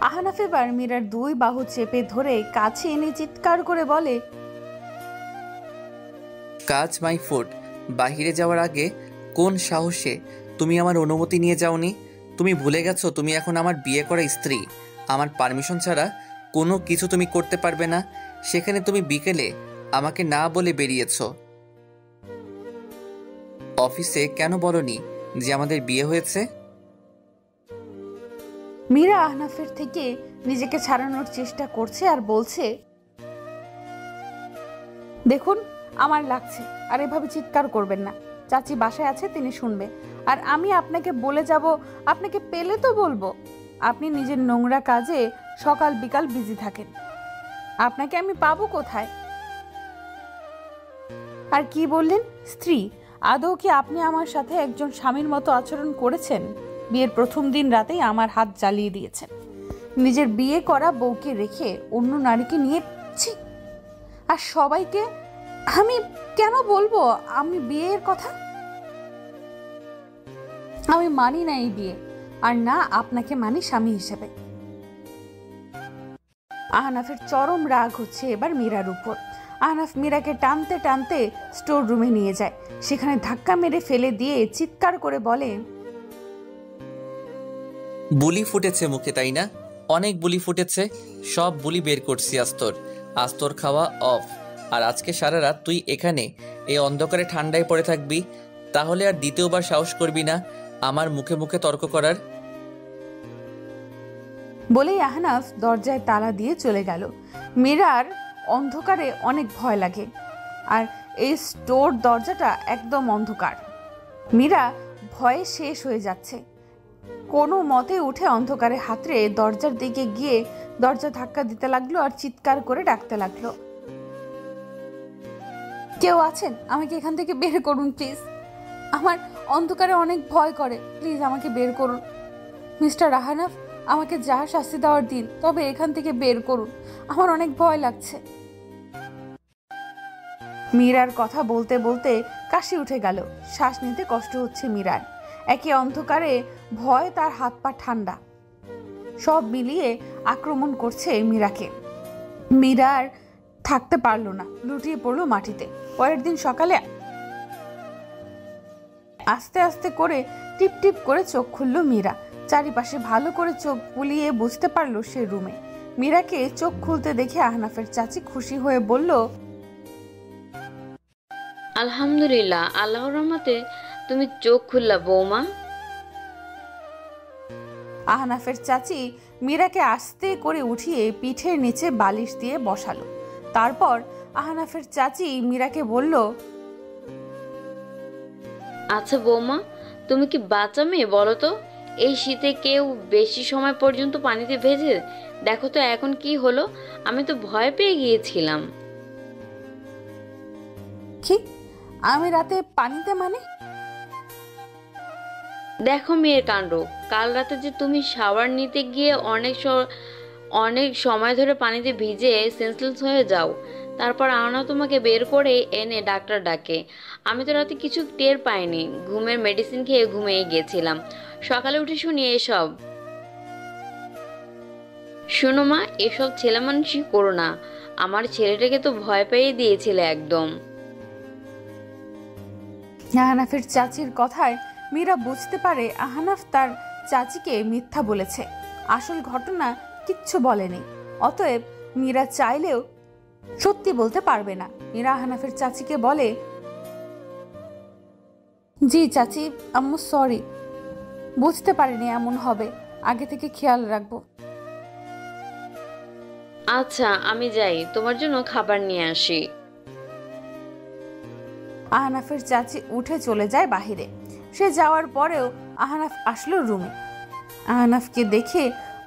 আহনাফ এবার মীরার দুই বাহু চেপে ধরে কাছে এনে চিৎকার করে বলে, কাজ মাই ফুড। বাহিরে যাওয়ার আগে কোন সাহসে তুমি আমার অনুমতি নিয়ে যাওনি? তুমি ভুলে গেছো তুমি এখন আমার বিয়ে করা স্ত্রী। আমার পারমিশন ছাড়া কোনো কিছু তুমি করতে পারবে না। সেখানে তুমি বিকেলে আমাকে না বলে বেরিয়েছো। অফিসে কেন বলনি যে আমাদের বিয়ে হয়েছে? মীরা আহনাফের থেকে নিজেকে ছাড়ানোর চেষ্টা করছে আর বলছে, দেখুন আমার লাগছে, আর এভাবে চিৎকার করবেন না। চাচি বাসায় আছে, তিনি শুনবে। আর আমি আপনাকে বলে যাব, আপনাকে পেলে তো বলবো। আপনি নিজের নোংরা কাজে সকাল বিকাল বিজি থাকেন, আপনাকে আমি পাবো কোথায়? আর কি বললেন স্ত্রী? আদৌ কি আপনি আমার সাথে একজন স্বামীর মতো আচরণ করেছেন? বিয়ের প্রথম দিন রাতেই আমার হাত জ্বালিয়ে দিয়েছেন। নিজের বিয়ে করা বউকে রেখে অন্য নারীকে নিয়ে ছি! আর সবাইকে আমি কেন বলবো আমি বিয়ের কথা? আমি মানি না এই বিয়ে, আর না আপনাকে মানি স্বামী হিসেবে। আহনাফের চরম রাগ হচ্ছে এবার মীরার উপর। আহনাফ মীরাকে টানতে টানতে স্টোর রুমে নিয়ে যায়। সেখানে ধাক্কা মেরে ফেলে দিয়ে চিৎকার করে বলে, বুলি ফুটেছে মুখে, তাই না? অনেক বুলি ফুটেছে, সব বুলি বের করছি। আস্তর খাওয়া অফ। আর আজকে সারা রাত তুই এখানে এই অন্ধকারে ঠান্ডায় পড়ে থাকবি? তাহলে আর দ্বিতীয়বার সাহস করবি না আমার মুখে মুখে তর্ক করার। বলেই আহনাফ দরজায় তালা দিয়ে চলে গেল। মীরার অন্ধকারে অনেক ভয় লাগে, আর এই স্টোর দরজাটা একদম অন্ধকার। মীরা ভয়ে শেষ হয়ে যাচ্ছে। কোনো মতে উঠে অন্ধকারে হাতড়ে দরজার দিকে গিয়ে দরজা ধাক্কা দিতে লাগলো আর চিৎকার করে ডাকতে লাগলো, কেউ আছেন? আমাকে এখান থেকে বের করুন প্লিজ। আমার অন্ধকারে অনেক ভয় করে, প্লিজ আমাকে বের করুন। মিস্টার আহনাফ, আমাকে যা শাস্তি দেওয়ার দিন, তবে এখান থেকে বের করুন, আমার অনেক ভয় লাগছে। মীরার কথা বলতে বলতে কাশি উঠে গেল। শ্বাস নিতে কষ্ট হচ্ছে মীরার। একে অন্ধকারে ভয়, তার হাত পা ঠান্ডা, সব মিলিয়ে আক্রমণ করছে মীরাকে। মীরার থাকতে পারলো না, লুটিয়ে পড়লো মাটিতে। পরের দিন সকালে আস্তে আস্তে করে টিপ টিপ করে চোখ খুলল মীরা। চারিপাশে ভালো করে চোখ বুলিয়ে বুঝতে পারলো সে রুমে। মীরাকে চোখ খুলতে দেখে আহনাফের চাচি খুশি হয়ে বলল, আলহামদুলিল্লাহ, আল্লাহর রহমতে তুমি চোখ খুললা বৌমা। আহনাফের চাচি মীরাকে আস্তে করে উঠিয়ে পিঠের নিচে বালিশ দিয়ে বসালো। তারপর আহনাফের চাচি মীরাকে বলল, আচ্ছা বৌমা, তুমি কি বাচ্চা মেয়ে বলো তো? এই শীতে কেউ বেশি সময় পর্যন্ত পানিতে ভেজে দেখো তো এখন কি হলো? আমি তো ভয় পেয়ে গিয়েছিলাম। কি? আমি রাতে পানিতে মানে? দেখো মেয়ের কাণ্ড, কাল রাতে যে তুমি শাওয়ার নিতে গিয়ে অনেক সময় ধরে পানিতে ভিজে সেন্সলেস হয়ে যাও, তারপর আহনাফ তোমাকে বের করে এনে ডাক্তার ডাকে। আমি তো রাতে কিছু টের পাইনি, ঘুমের মেডিসিন খেয়ে ঘুমিয়ে গেছিলাম। সকালে উঠে শুনি এসব। শোনো মা, এসব ছেলে মানুষই করো না। আমার ছেলেটাকে তো ভয় পেয়ে দিয়েছিলে একদম। আহনাফের চাচির কথায় মীরা বুঝতে পারে আহনাফ তার চাচিকে মিথ্যা বলেছে, আসল ঘটনা কিচ্ছু বলেনি। অতএব মীরা চাইলেও সত্যি বলতে পারবে না। মীরা আহনাফের চাচিকে বলে, জি চাচি, আম্মু সরি, বুঝতে পারিনি এমন হবে, আগে থেকে খেয়াল রাখবো। আচ্ছা আমি যাই, তোমার জন্য খাবার নিয়ে আসি। আহনাফের চাচি উঠে চলে যায় বাহিরে। সে যাওয়ার পরেও আহনাফ আসলো রুমে। আহনাফকে দেখে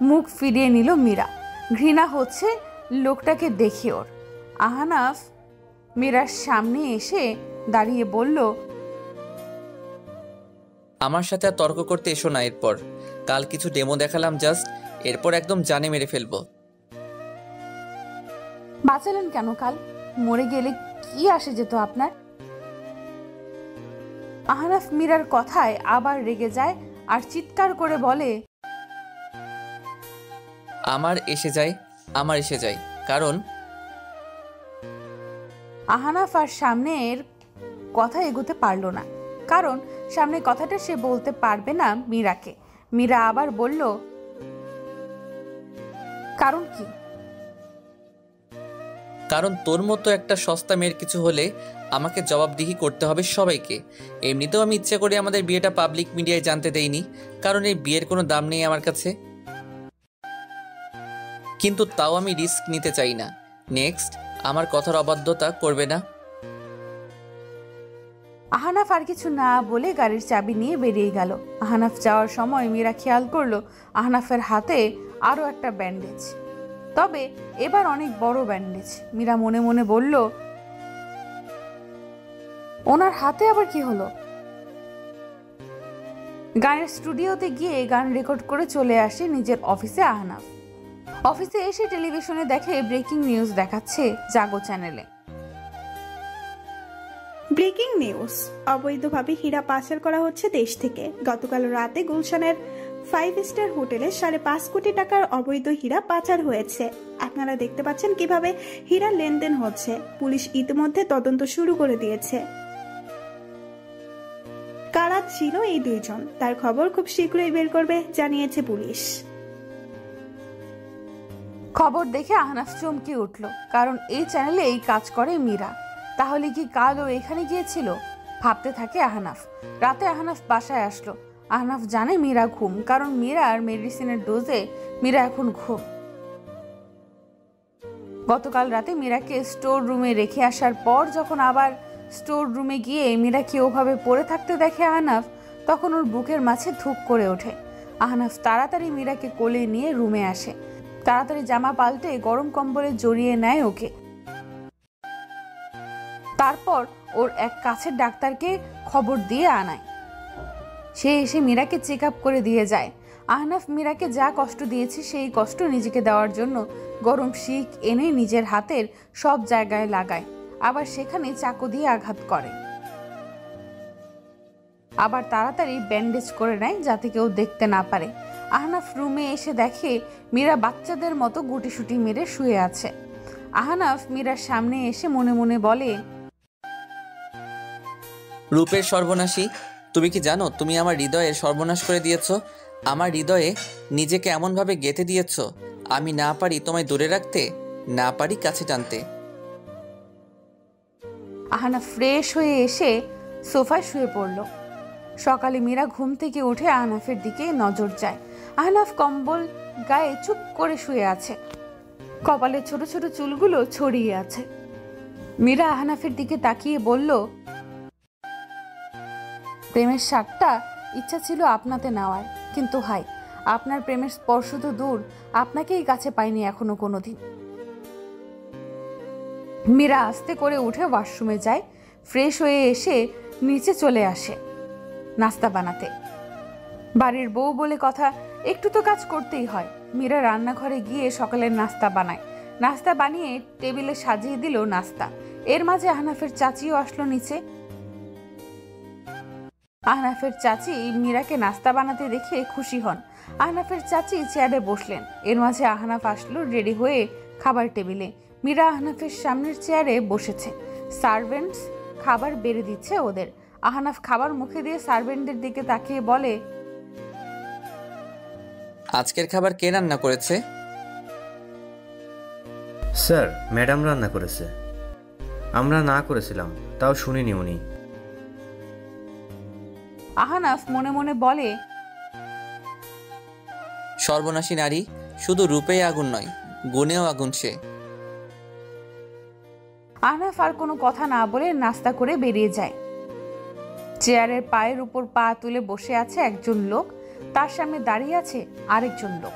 মুখ ফিরিয়ে নিল মীরা। ঘৃণা হচ্ছে লোকটাকে দেখে ওর। আহনাফ মীরার সামনে এসে দাঁড়িয়ে বলল, আমার সাথে আর তর্ক করতে এসো না। এরপর কাল কিছু ডেমো দেখালাম জাস্ট, এরপর একদম জানে মেরে ফেলবো। বাঁচালেন কেন? কাল মরে গেলে কি আসে যেত আপনার? আহনাফ মীরার কথায় আবার রেগে যায় আর চিৎকার করে বলে, আমার এসে যায়, কারণ আহনাফ আর সামনের কথা এগোতে পারল না, কারণ সামনে কথাটা সে বলতে পারবে না মীরাকে। মীরা আবার বলল, কারণ কি? কারণ তোর মতো একটা সস্তা মেয়ের কিছু হলে আমাকে জবাবদিহি করতে হবে সবাইকে। এমনিতেও আমি ইচ্ছে করে আমাদের বিয়েটা পাবলিক মিডিয়ায় জানতে দেইনি, কারণ এই বিয়ের কোনো দাম নেই আমার কাছে। কিন্তু তাও আমি রিস্ক নিতে চাই না। নেক্সট আমার কথার অবাধ্যতা করবে না। আহনাফ আর কিছু না বলে গাড়ির চাবি নিয়ে বেরিয়ে গেল। আহনাফ যাওয়ার সময় মীরা খেয়াল করলো আহনাফের হাতে আরো একটা ব্যান্ডেজ, তবে এবার অনেক বড় ব্যান্ডেজ। মীরা মনে মনে বলল, ওনার হাতে আবার কি হলো? গানের স্টুডিওতে গিয়ে গান রেকর্ড করে চলে আসে নিজের অফিসে আহনাফ। অফিসে এসে টেলিভিশনে দেখে ব্রেকিং নিউজ দেখাচ্ছে জাগো চ্যানেলে। ব্রেকিং নিউজ, অবৈধভাবে হীরা পাচার করা হচ্ছে দেশ থেকে। গতকাল রাতে গুলশানের 5 স্টার হোটেলে 5.5 কোটি টাকার অবৈধ হীরা পাচার হয়েছে। আপনারা দেখতে পাচ্ছেন কিভাবে হীরা লেনদেন হচ্ছে। পুলিশ ইতিমধ্যে তদন্ত শুরু করে দিয়েছে। কারা ছিল এই দুইজন তার খবর খুব শীঘ্রই বের করবে জানিয়েছে পুলিশ। খবর দেখে আহনাফ চমকে উঠল, কারণ এই চ্যানেলেই কাজ করে মীরা। তাহলে কি কাল ও এখানে গিয়েছিল? ভাবতে থাকে আহনাফ। রাতে আহনাফ বাসায় আসলো। আহনাফ জানে মীরা ঘুম, কারণ মীরার মেডিসিনের ডোজে মীরা এখন ঘুম। গতকাল রাতে মীরাকে স্টোর রুমে রেখে আসার পর যখন আবার স্টোর রুমে গিয়ে মীরাকে ওভাবে পড়ে থাকতে দেখে আহনাফ, তখন ওর বুকের মাঝে ধুক করে ওঠে। আহনাফ তাড়াতাড়ি মীরাকে কোলে নিয়ে রুমে আসে। তাড়াতাড়ি জামা পাল্টে গরম কম্বলে জড়িয়ে নেয় ওকে। তারপর ওর এক কাছের ডাক্তারকে খবর দিয়ে আনায়। সে এসে মীরাকে চেক আপ করে দিয়ে যায়। আহনাফ মীরাকে যা কষ্ট দিয়েছে সেই কষ্ট নিজেকে দেওয়ার জন্য গরম শিক এনে নিজের হাতের সব জায়গায় লাগায়, আবার সেখানে চাকু দিয়ে আঘাত করে। আবার তাড়াতাড়ি ব্যান্ডেজ করে নেয় যাতে কেউ দেখতে না পারে। আহনাফ রুমে এসে দেখে মীরা বাচ্চাদের মতো গুটিসুটি মেরে শুয়ে আছে। আহনাফ মীরার সামনে এসে মনে মনে বলে, রূপের সর্বনাশী, তুমি কি জানো তুমি আমার হৃদয়ের সর্বনাশ করে দিয়েছ? আমার হৃদয়ে নিজেকে এমনভাবে গেঁথে দিয়েছ আমি না পারি তোমায় দূরে রাখতে, না পারি কাছে টানতে। আহনাফ ফ্রেশ হয়ে এসে সোফায় শুয়ে পড়ল। সকালে মীরা ঘুম থেকে উঠে আহনাফের দিকে নজর যায়। আহনাফ কম্বল গায়ে চুপ করে শুয়ে আছে, কপালে ছোট ছোট চুলগুলো ছড়িয়ে আছে। মীরা আহনাফের দিকে তাকিয়ে বলল, প্রেমের স্বাদটা ইচ্ছা ছিল আপনাতে নেওয়ার, কিন্তু হাই, আপনার প্রেমের স্পর্শ তো দূর, আপনাকেই কাছে পাইনি এখনো কোনোদিন। মীরা আস্তে করে উঠে ওয়াশরুমে যায়। ফ্রেশ হয়ে এসে নিচে চলে আসে নাস্তা বানাতে। বাড়ির বউ বলে কথা, একটু তো কাজ করতেই হয়। মীরা রান্নাঘরে গিয়ে সকালের নাস্তা বানায়। নাস্তা বানিয়ে টেবিলে সাজিয়ে দিল নাস্তা। এর মাঝে আহনাফের চাচিও আসলো নিচে। আহনাফের চাচি মীরাকে নাস্তা বানাতে দেখে খুশি হন। আহনাফের চাচি চেয়ারে বসলেন। এর মাঝে আহনাফ আসলো রেডি হয়ে খাবার টেবিলে। মীরা আহনাফের সামনের চেয়ারে বসেছে। সার্ভেন্টস খাবার বেড়ে দিচ্ছে ওদের। আহনাফ খাবার মুখে দিয়ে সার্ভেন্টদের দিকে তাকিয়ে বলে, আজকের খাবার কে রান্না করেছে? স্যার, ম্যাডাম রান্না করেছে। আমরা না করেছিলাম, তাও শুনিনি উনি। আহনাফ মনে মনে বলে, সর্বনাশী নারী, শুধু রূপেই আগুন নয়, গুণেও আগুন সে। আহনাফ আর কোনো কথা না বলে নাস্তা করে বেরিয়ে যায়। চেয়ারের পায়ের উপর পা তুলে বসে আছে একজন লোক, তার সামনে দাঁড়িয়ে আছে আরেকজন লোক।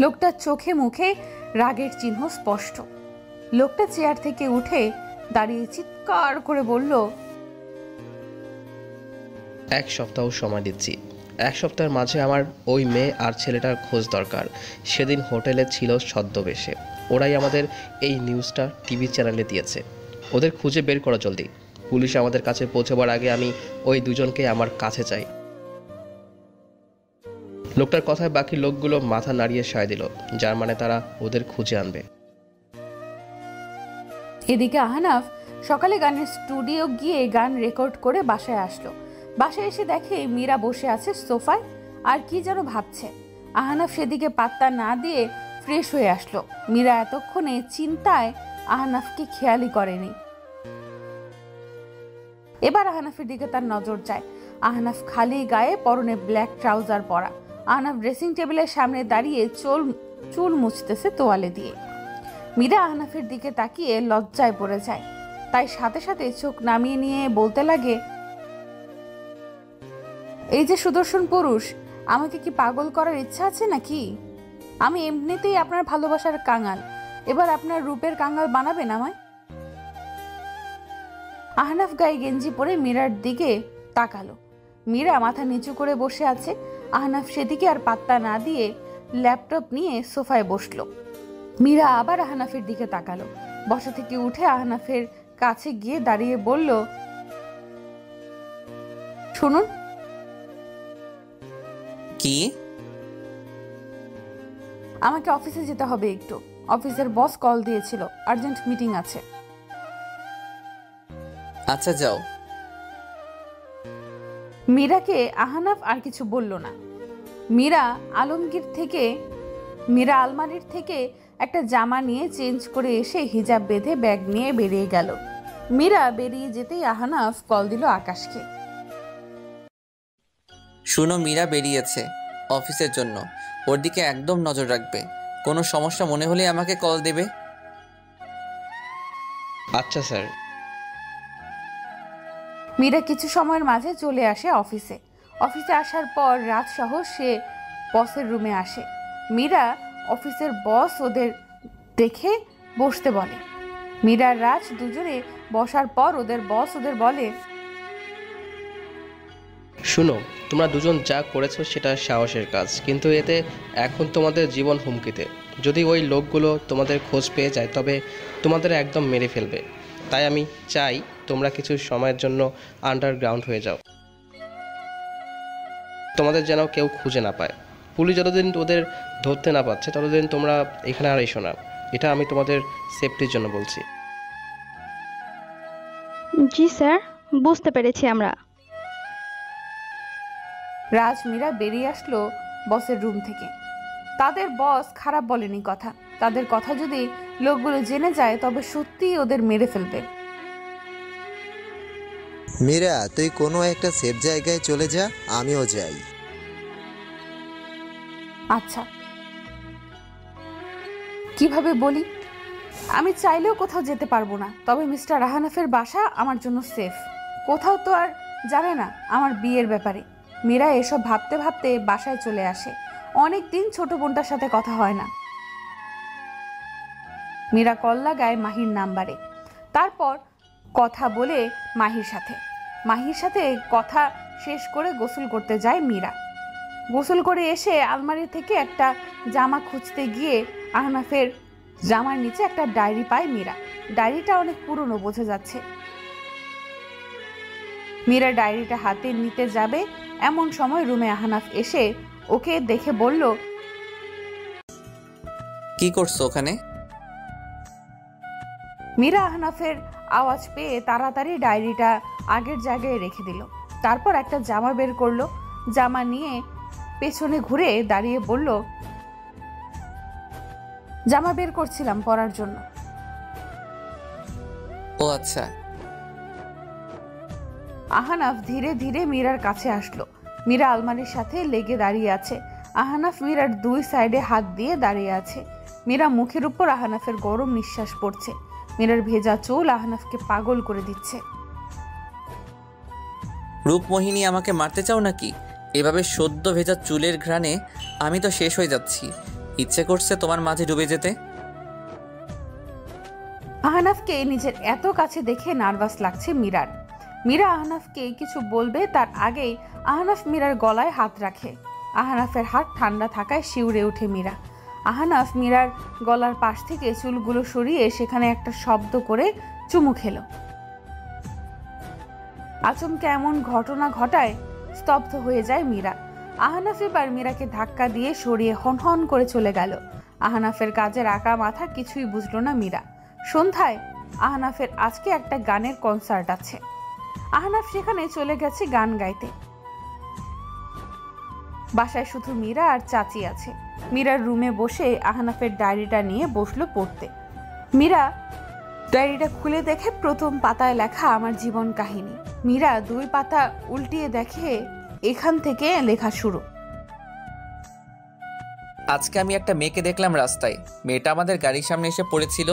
লোকটার চোখে মুখে রাগের চিহ্ন স্পষ্ট। লোকটা চেয়ার থেকে উঠে দাঁড়িয়ে চিৎকার করে বলল, 1 সপ্তাহ সময় দিচ্ছি। 1 সপ্তাহের মাঝে আমার ওই মেয়ে আর ছেলেটার খোঁজ দরকার। সেদিন হোটেলে ছিল ছদ্মবেশে। ওরাই আমাদের এই নিউজটা টিভি চ্যানেলে দিয়েছে। ওদের খুঁজে বের করো জলদি। পুলিশ আমাদের কাছে পৌঁছবার আগে আমি ওই দুজনকে আমার কাছে চাই। লোকটার কথায় বাকি লোকগুলো মাথা নাড়িয়ে সায় দিল, যার মানে তারা ওদের খুঁজে আনবে। এদিকে আহনাফ সকালে গানের স্টুডিও গিয়ে গান রেকর্ড করে বাসায় আসলো। বাসায় এসে দেখে মীরা বসে আছে সোফায় আর কি যেন ভাবছে। আহনাফ সেদিকে পাত্তা না দিয়ে ফ্রেশ হয়ে আসলো। মীরা এতক্ষণে চিন্তায় আহনাফকে খেয়ালই করেনি। এবার আহনাফের দিকে তার নজর যায়। আহনাফ খালি গায়ে, পরনে ব্ল্যাক ট্রাউজার পরা। আহনাফ ড্রেসিং টেবিলের সামনে দাঁড়িয়ে চুল মুছতেছে তোয়ালে দিয়ে। মীরা আহনাফের দিকে তাকিয়ে লজ্জায় পড়ে যায়। তাই সাথে সাথে চোখ নামিয়ে নিয়ে বলতে লাগে, এই যে সুদর্শন পুরুষ, আমাকে কি পাগল করার ইচ্ছা আছে নাকি? আমি এমনিতেই আপনার ভালোবাসার কাঙাল, এবার আপনার রূপের কাঙাল বানাবেন আমায়? আহনাফ গায়ে গেঞ্জি পরে মীরার দিকে তাকালো। মীরা মাথা নিচু করে বসে আছে। আহনাফ সেদিকে আর পাত্তা না দিয়ে ল্যাপটপ নিয়ে সোফায় বসলো। মীরা আবার আহনাফের দিকে তাকালো। বসা থেকে উঠে আহনাফের কাছে গিয়ে দাঁড়িয়ে বলল, শুনুন। কি? আমাকে অফিসে যেতে হবে একটু। অফিসের বস কল দিয়েছিল, আর্জেন্ট মিটিং আছে। আচ্ছা যাও। মীরাকে আহনাফ আর কিছু বলল না। মীরা আলমারির থেকে একটা জামা নিয়ে চেঞ্জ করে এসে হিজাব বেঁধে ব্যাগ নিয়ে বেরিয়ে গেল। মীরা বেরিয়ে যেতেই আহনাফ কল দিল আকাশকে। শুনো, মীরা বেরিয়েছে অফিসের জন্য, ওর দিকে একদম নজর রাখবে। কোনো সমস্যা মনে হলে আমাকে কল দেবে। আচ্ছা স্যার। মীরা কিছু সময়ের মাঝে চলে আসে অফিসে। অফিসে আসার পর রাত সহ সে বসের রুমে আসে। মীরা অফিসের বস ওদের দেখে বসতে বলে। মীরা আর রাজ দুজনে বসার পর ওদের বস ওদের বলে, শুনো, তোমরা দুজন যা করেছো সেটা সাহসের কাজ, কিন্তু এতে এখন তোমাদের জীবন হুমকিতে। যদি ওই লোকগুলো তোমাদের খোঁজ পেয়ে যায় তবে তোমাদের একদম মেরে ফেলবে। তাই আমি চাই তোমরা কিছু সময়ের জন্য আন্ডারগ্রাউন্ড হয়ে যাও, তোমাদের যেন কেউ খুঁজে না পায়। পুলিশ যতদিন ওদের ধরতে না পারছে ততদিন তোমরা এখানে আর এসো না। এটা আমি তোমাদের সেফটির জন্য বলছি। জি স্যার, বুঝতে পেরেছি আমরা। রাজ মীরা বেরিয়ে আসলো বসের রুম থেকে। তাদের বস খারাপ বলেনি কথা। তাদের কথা যদি লোকগুলো জেনে যায় তবে সত্যিই ওদের মেরে ফেলবে। মীরা, তুই কোনো একটা সেফ জায়গায় চলে যা, আমিও যাই। আচ্ছা, কিভাবে বলি? আমি চাইলেও কোথাও যেতে পারবো না, তবে মিস্টার আহনাফের বাসা আমার জন্য সেফ। কোথাও তো আর জানে না আমার বিয়ের ব্যাপারে। মীরা এসব ভাবতে ভাবতে বাসায় চলে আসে। অনেক দিন ছোট বোনটার সাথে কথা হয় না। মীরা কল লাগায় মাহির নাম্বারে। তারপর কথা বলে মাহির সাথে কথা শেষ করে গোসল করতে যায় মীরা। গোসল করে এসে আলমারি থেকে একটা জামা খুঁজতে গিয়ে আহনাফের জামার নিচে একটা ডায়েরি পায় মীরা। ডায়েরিটা অনেক পুরনো বোঝা যাচ্ছে। মীরা ডায়েরিটা হাতে নিতে যাবে এমন সময় রুমে আহনাফ এসে ওকে দেখে বলল, কি করছো ওখানে? মীরা আহনাফের আওয়াজ পেয়ে তাড়াতাড়ি ডায়েরিটা আগের জায়গায় রেখে দিল। তারপর একটা জামা বের করলো। জামা নিয়ে পেছনে ঘুরে দাঁড়িয়ে বলল, জামা বের করছিলাম পরার জন্য। ও আচ্ছা। আহনাফ ধীরে ধীরে মীরার কাছে আসলো। মীরা আলমারির সাথে লেগে দাঁড়িয়ে আছে। আহনাফ মীরার দুই সাইডে হাত দিয়ে দাঁড়িয়ে আছে। মীরা মুখের উপর আহনাফের গরম নিঃশ্বাস পড়ছে। মীরার ভেজা চুল আহনাফকে পাগল করে দিচ্ছে। রূপমোহিনী, আমাকে মারতে চাও নাকি? এভাবে সদ্য ভেজা চুলের ঘ্রাণে আমি তো শেষ হয়ে যাচ্ছি। ইচ্ছে করছে তোমার মাঝে ডুবে যেতে। আহনাফকে নিজের এত কাছে দেখে নার্ভাস লাগছে মীরার। মীরা আহনাফকে কিছু বলবে তার আগেই আহনাফ মীরার গলায় হাত রাখে। আহনাফের হাত ঠান্ডা থাকায় শিউরে ওঠে মীরা। আহনাফ মীরার গলার পাশ থেকে চুলগুলো সরিয়ে সেখানে একটা শব্দ করে চুমু খেল। আচমকা এমন ঘটনা ঘটায় স্তব্ধ হয়ে যায় মীরা। আহনাফ এবার মীরাকে ধাক্কা দিয়ে সরিয়ে হনহন করে চলে গেল। আহনাফের কাজের আঁকা মাথা কিছুই বুঝলো না মীরা। সন্ধ্যায় আহনাফের আজকে একটা গানের কনসার্ট আছে। আহনাফ সেখানে চলে গেছে গান গাইতে। বাসায় শুধু মীরা আর চাচি আছে। মীরার রুমে বসে আহনাফের ডায়েরিটা নিয়ে বসলো পড়তে। মীরা ডায়েরিটা খুলে দেখে প্রথম পাতায় লেখা আমার জীবন কাহিনী। মীরা দুই পাতা উল্টিয়ে দেখে এখান থেকে লেখা শুরু। আজকে আমি একটা মেয়েকে দেখলাম রাস্তায়। মেয়েটা আমাদের গাড়ির সামনে এসে পড়েছিল।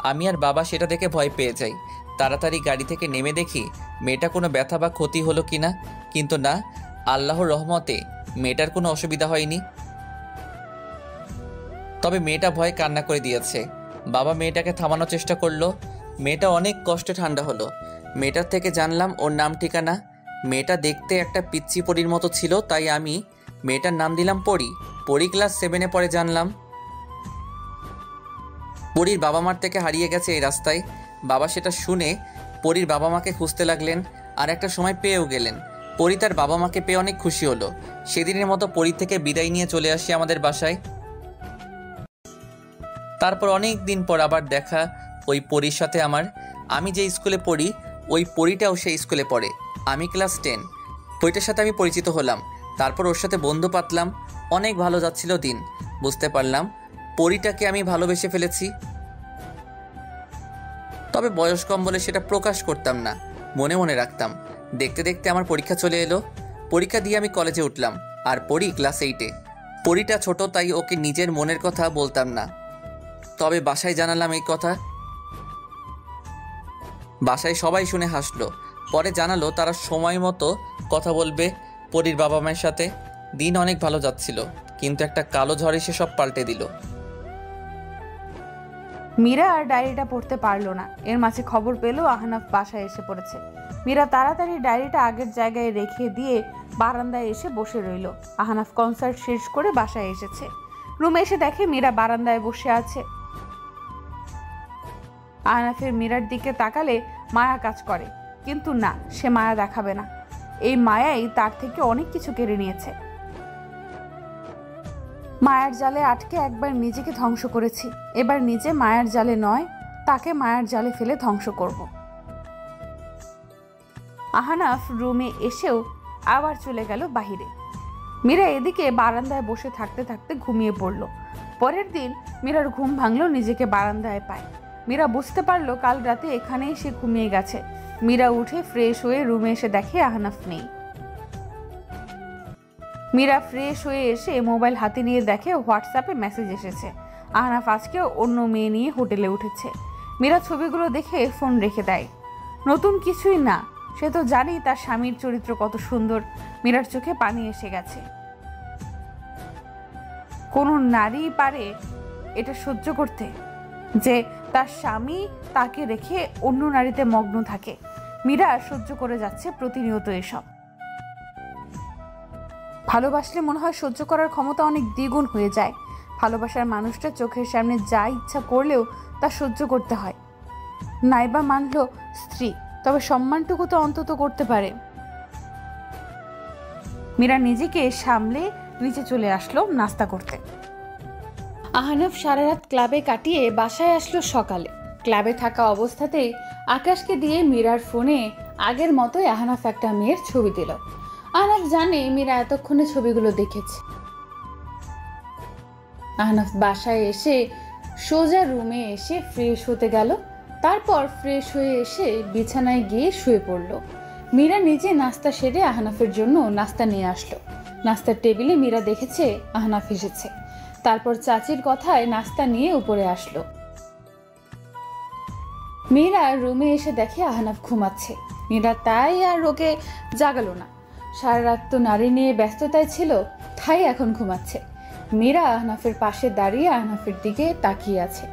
আমি আর বাবা সেটা দেখে ভয় পেয়ে যাই। তাড়াতাড়ি গাড়ি থেকে নেমে দেখি মেয়েটা কোনো ব্যথা বা ক্ষতি হলো কিনা, কিন্তু না, আল্লাহর রহমতে মেয়েটার কোনো অসুবিধা হয়নি। তবে মেয়েটা ভয়ে কান্না করে দিয়েছে। বাবা মেয়েটাকে থামানোর চেষ্টা করলো। মেয়েটা অনেক কষ্টে ঠান্ডা হলো। মেয়েটার থেকে জানলাম ওর নাম ঠিকানা। মেয়েটা দেখতে একটা পিচ্চি পরীর মতো ছিল, তাই আমি মেয়েটার নাম দিলাম পরী। পরী ক্লাস 7-এ পড়ে জানলাম। পরীর বাবা মার থেকে হারিয়ে গেছে এই রাস্তায়। বাবা সেটা শুনে পরীর বাবা মাকে খুঁজতে লাগলেন, আর একটা সময় পেয়েও গেলেন। পরী তার বাবা মাকে পেয়ে অনেক খুশি হলো। সেদিনের মতো পরী থেকে বিদায় নিয়ে চলে আসি আমাদের বাসায়। তারপর অনেক দিন পর আবার দেখা ওই পরীর সাথে আমার। আমি যে স্কুলে পড়ি ওই পরীটাও সেই স্কুলে পড়ে। আমি ক্লাস 10। পরীটার সাথে আমি পরিচিত হলাম। তারপর ওর সাথে বন্ধু পাতলাম। অনেক ভালো যাচ্ছিল দিন। বুঝতে পারলাম পরীটাকে আমি ভালোবেসে ফেলেছি। তবে বয়স কম বলে সেটা প্রকাশ করতাম না, মনে মনে রাখতাম। দেখতে দেখতে আমার পরীক্ষা চলে এলো। পরীক্ষা দিয়ে আমি কলেজে উঠলাম। আর পরী ক্লাস 8-এ। পরীটা ছোট, তাই ওকে নিজের মনের কথা বলতাম না। তবে বাসায় জানালাম এই কথা। বাসায় সবাই শুনে হাসলো। পরে জানালো তারা সময় মতো কথা বলবে পরীর বাবা মায়ের সাথে। দিন অনেক ভালো যাচ্ছিল, কিন্তু একটা কালো ঝড় এসে সব পাল্টে দিল। মীরা আর ডায়েরিটা পড়তে পারলো না। এর মাঝে খবর পেল আহনাফ বাসায় এসে পড়েছে। মীরা তাড়াতাড়ি ডায়েরিটা আগের জায়গায় রেখে দিয়ে বারান্দায় এসে বসে রইল। আহনাফ কনসার্ট শেষ করে বাসায় এসেছে। রুমে এসে দেখে মীরা বারান্দায় বসে আছে। আহনাফের মীরার দিকে তাকালে মায়া কাজ করে, কিন্তু না, সে মায়া দেখাবে না। এই মায়াই তার থেকে অনেক কিছু কেড়ে নিয়েছে। মায়ার জালে আটকে একবার নিজেকে ধ্বংস করেছি, এবার নিজে মায়ার জালে নয়, তাকে মায়ার জালে ফেলে ধ্বংস করব। আহনাফ রুমে এসেও আবার চলে গেল বাহিরে। মীরা এদিকে বারান্দায় বসে থাকতে থাকতে ঘুমিয়ে পড়ল। পরের দিন মীরার ঘুম ভাঙলো নিজেকে বারান্দায় পায়। মীরা বুঝতে পারলো কাল রাতে এখানেই সে ঘুমিয়ে গেছে। মীরা উঠে ফ্রেশ হয়ে রুমে এসে দেখে আহনাফ নেই। মীরা ফ্রেশ হয়ে এসে মোবাইল হাতে নিয়ে দেখে হোয়াটসঅ্যাপে মেসেজ এসেছে। আহনাফ আজকে অন্য মেয়ে নিয়ে হোটেলে উঠেছে। মীরা ছবিগুলো দেখে ফোন রেখে দেয়। নতুন কিছুই না, সে তো জানি তার স্বামীর চরিত্র কত সুন্দর। মীরার চোখে পানি এসে গেছে। কোনো নারী পারে এটা সহ্য করতে, যে তার স্বামী তাকে রেখে অন্য নারীতে মগ্ন থাকে? মীরা সহ্য করে যাচ্ছে প্রতিনিয়ত এসব। ভালোবাসলে মনে হয় সহ্য করার ক্ষমতা অনেক দ্বিগুণ হয়ে যায়। ভালোবাসার মানুষটা চোখের সামনে যা ইচ্ছা করলেও তা সহ্য করতে হয়। নাইবা মানলো স্ত্রী, তবে সম্মানটুকু তো অন্তত করতে পারে। মীরা নিজেকে সামলে নিচে চলে আসলো নাস্তা করতে। আহনাফ সারা রাত ক্লাবে কাটিয়ে বাসায় আসলো সকালে। ক্লাবে থাকা অবস্থাতেই আকাশকে দিয়ে মীরার ফোনে আগের মতোই আহনাফ একটা মেয়ের ছবি দিল। আহনাফ জানে মীরা এতক্ষণে ছবিগুলো দেখেছে। আহনাফ বাসায় এসে সোজা রুমে এসে ফ্রেশ হতে গেল। তারপর ফ্রেশ হয়ে এসে বিছানায় গিয়ে শুয়ে পড়ল। মীরা নিজে নাস্তা সেরে আহনাফের জন্য নাস্তা নিয়ে আসলো। নাস্তার টেবিলে মীরা দেখেছে আহনাফ এসেছে। তারপর চাচির কথায় নাস্তা নিয়ে উপরে আসলো। মীরা রুমে এসে দেখে আহনাফ ঘুমাচ্ছে। মীরা তাই আর ওকে জাগালো না। সারা রাত তো নারী নিয়ে ব্যস্ততায় ছিল, তাই এখন ঘুমাচ্ছে। মীরা আহনাফের পাশে দাঁড়িয়ে আহনাফের দিকে তাকিয়ে আছে।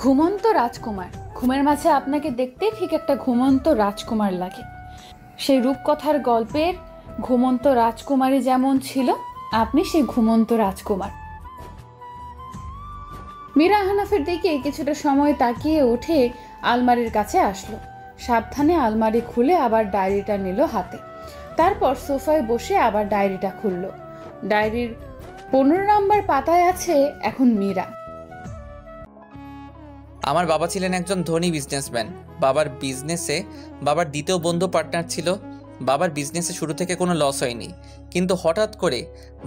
ঘুমন্ত রাজকুমার, ঘুমের মাঝে আপনাকে দেখতে ঠিক একটা ঘুমন্ত রাজকুমার লাগে। সেই রূপকথার গল্পের ঘুমন্ত রাজকুমারী যেমন ছিল, আপনি সেই ঘুমন্ত রাজকুমার। মীরা আহনাফের দিকে কিছুটা সময় তাকিয়ে উঠে আলমারির কাছে আসলো। সাবধানে আলমারি খুলে আবার ডায়েরিটা নিল হাতে। তারপর সোফায় বসে আবার ডায়েরিটা খুলল। ডায়েরির 15 নম্বর পাতায় আছে এখন মীরা। আমার বাবা ছিলেন একজন ধনী বিজনেসম্যান। বাবার বিজনেসে বাবার দ্বিতীয় বন্ধু পার্টনার ছিল। বাবার বিজনেসে শুরু থেকে কোনো লস হয়নি, কিন্তু হঠাৎ করে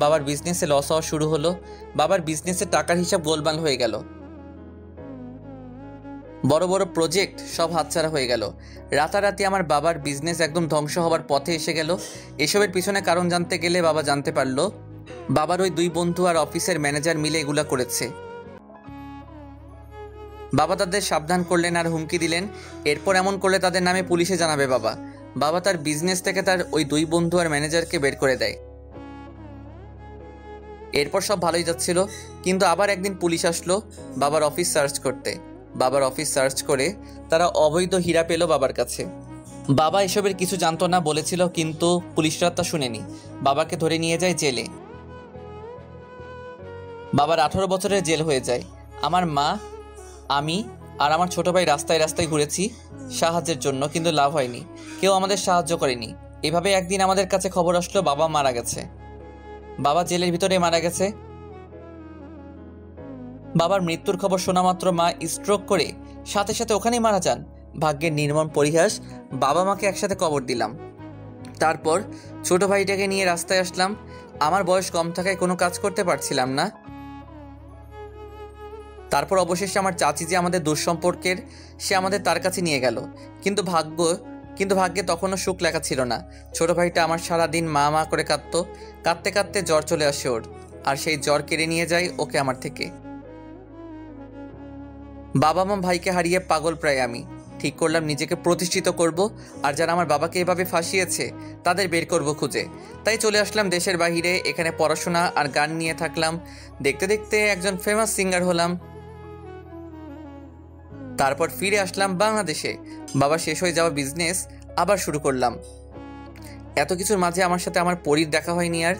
বাবার বিজনেসে লস হওয়া শুরু হলো। বাবার বিজনেসে টাকার হিসাব গোলমাল হয়ে গেল। বড় বড় প্রজেক্ট সব হাতছাড়া হয়ে গেল। রাতারাতি আমার বাবার বিজনেস একদম ধ্বংস হওয়ার পথে এসে গেল। এসবের পিছনে কারণ জানতে গেলে বাবা জানতে পারলো বাবার ওই 2 বন্ধু আর অফিসের ম্যানেজার মিলে এগুলা করেছে। বাবা তাদের সাবধান করলেন আর হুমকি দিলেন, এরপর এমন করলে তাদের নামে পুলিশে জানাবে। বাবা তার বিজনেস থেকে তার ওই 2 বন্ধু আর ম্যানেজারকে বের করে দেয়। এরপর সব ভালোই যাচ্ছিল, কিন্তু আবার একদিন পুলিশ আসলো বাবার অফিস সার্চ করতে। বাবার অফিস সার্চ করে তারা অবৈধ হীরা পেল বাবার কাছে। বাবা এসবের কিছু জানতো না বলেছিল, কিন্তু পুলিশরা তা শুনেনি। বাবাকে ধরে নিয়ে যায় জেলে। বাবার 18 বছরের জেল হয়ে যায়। আমার মা, আমি আর আমার ছোট ভাই রাস্তায় রাস্তায় ঘুরেছি সাহায্যের জন্য, কিন্তু লাভ হয়নি। কেউ আমাদের সাহায্য করেনি। এভাবে একদিন আমাদের কাছে খবর আসলো বাবা মারা গেছে। বাবা জেলের ভিতরে মারা গেছে। বাবার মৃত্যুর খবর শোনা মাত্র মা স্ট্রোক করে সাথে সাথে ওখানেই মারা যান। ভাগ্যের নির্মম পরিহাস, বাবা মাকে একসাথে কবর দিলাম। তারপর ছোট ভাইটাকে নিয়ে রাস্তায় আসলাম। আমার বয়স কম থাকায় কোনো কাজ করতে পারছিলাম না। তারপর অবশেষে আমার চাচি যে আমাদের দুঃসম্পর্কের, সে আমাদের তার কাছে নিয়ে গেল। কিন্তু ভাগ্যে তখনও সুখ লেখা ছিল না। ছোট ভাইটা আমার সারাদিন মা মা করে কাঁদতো। কাঁদতে কাঁদতে জ্বর চলে আসে ওর, আর সেই জ্বর কেড়ে নিয়ে যায় ওকে আমার থেকে। বাবা মা ভাইকে হারিয়ে পাগল প্রায় আমি। ঠিক করলাম নিজেকে প্রতিষ্ঠিত করব, আর যারা আমার বাবাকে এভাবে ফাঁসিয়েছে তাদের বের করব খুঁজে। তাই চলে আসলাম দেশের বাহিরে। এখানে পড়াশোনা আর গান নিয়ে থাকলাম। দেখতে দেখতে একজন ফেমাস সিঙ্গার হলাম। তারপর ফিরে আসলাম বাংলাদেশে। বাবা শেষ হয়ে যাওয়া বিজনেস আবার শুরু করলাম। এত কিছুর মাঝে আমার সাথে আমার পরীর দেখা হয়নি। আর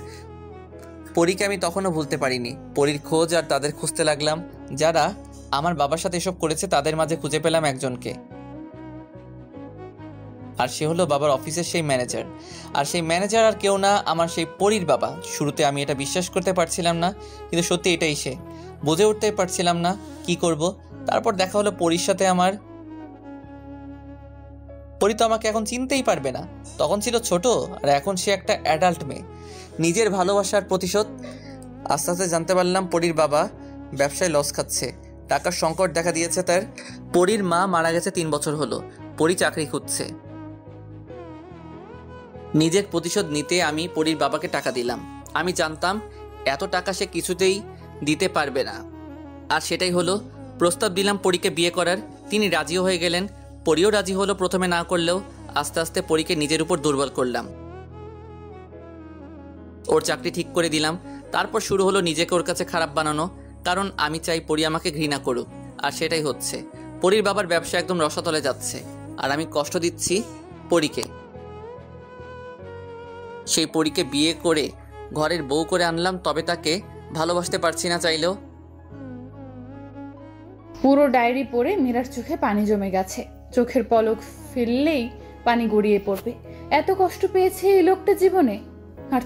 পরীকে আমি তখনও ভুলতে পারিনি। পরীর খোঁজ আর তাদের খুঁজতে লাগলাম। যারা আমার বাবার সাথে এসব করেছে তাদের মাঝে খুঁজে পেলাম একজনকে, আর সে হলো বাবার অফিসের সেই ম্যানেজার। আর সেই ম্যানেজার আর কেউ না, আমার সেই পরীর বাবা। শুরুতে আমি এটা বিশ্বাস করতে পারছিলাম না, কিন্তু সত্যি এটাই সে। বুঝে উঠতে পারছিলাম না কি করব। তারপর দেখা হলো পরীর সাথে আমার। পরী তো আমাকে এখন চিনতেই পারবে না। তখন ছিল ছোট, আর এখন সে একটা অ্যাডাল্ট মেয়ে। নিজের ভালোবাসার প্রতিশোধ। আস্তে আস্তে জানতে পারলাম পরীর বাবা ব্যবসায় লস খাচ্ছে, টাকার সংকট দেখা দিয়েছে তার। পরীর মা মারা গেছে 3 বছর হলো। পরী চাকরি খুঁজছে। নিজের প্রতিশোধ নিতে আমি পরীর বাবাকে টাকা দিলাম। আমি জানতাম এত টাকা সে কিছুতেই দিতে পারবে না, আর সেটাই হলো। প্রস্তাব দিলাম পরীকে বিয়ে করার। তিনি রাজিও হয়ে গেলেন। পরীও রাজি হলো। প্রথমে না করলেও আস্তে আস্তে পরীকে নিজের উপর দুর্বল করলাম। ওর চাকরি ঠিক করে দিলাম। তারপর শুরু হলো নিজেকে ওর কাছে খারাপ বানানো, কারণ আমি চাই পরী আমাকে ঘৃণা করুক, আর সেটাই হচ্ছে। পরীর বাবার ব্যবসা একদম রসাতলে যাচ্ছে, আর আমি কষ্ট দিচ্ছি পরীকে। সেই পরীকে বিয়ে করে ঘরের বউ করে আনলাম, তবে তাকে ভালোবাসতে পারছি না চাইলেও। পুরো ডায়েরি পড়ে মীরার চোখে পানি জমে গেছে। চোখের পলক ফেললেই পানি গড়িয়ে পড়বে। এত কষ্ট পেয়েছে এই লোকটা জীবনে। আর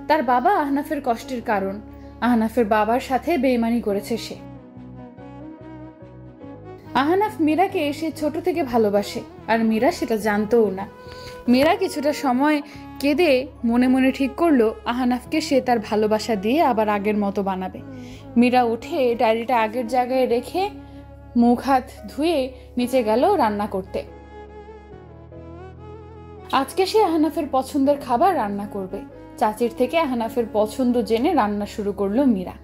তার বাবা আহনাফের কষ্টের কারণ। আহনাফের বাবার সাথে বেইমানি করেছে সে। আহনাফ মীরাকে সে ছোট থেকে ভালোবাসে, আর মীরা সেটা জানতও না। মীরা কিছুটা সময় কেঁদে মনে মনে ঠিক করলো আহনাফকে সে তার ভালোবাসা দিয়ে আবার আগের মতো বানাবে। মীরা উঠে ডায়েরিটা আগের জায়গায় রেখে মুখ হাত ধুয়ে নিচে গেল রান্না করতে। আজকে সে আহনাফের পছন্দের খাবার রান্না করবে। চাচির থেকে আহনাফের পছন্দ জেনে রান্না শুরু করলো মীরা।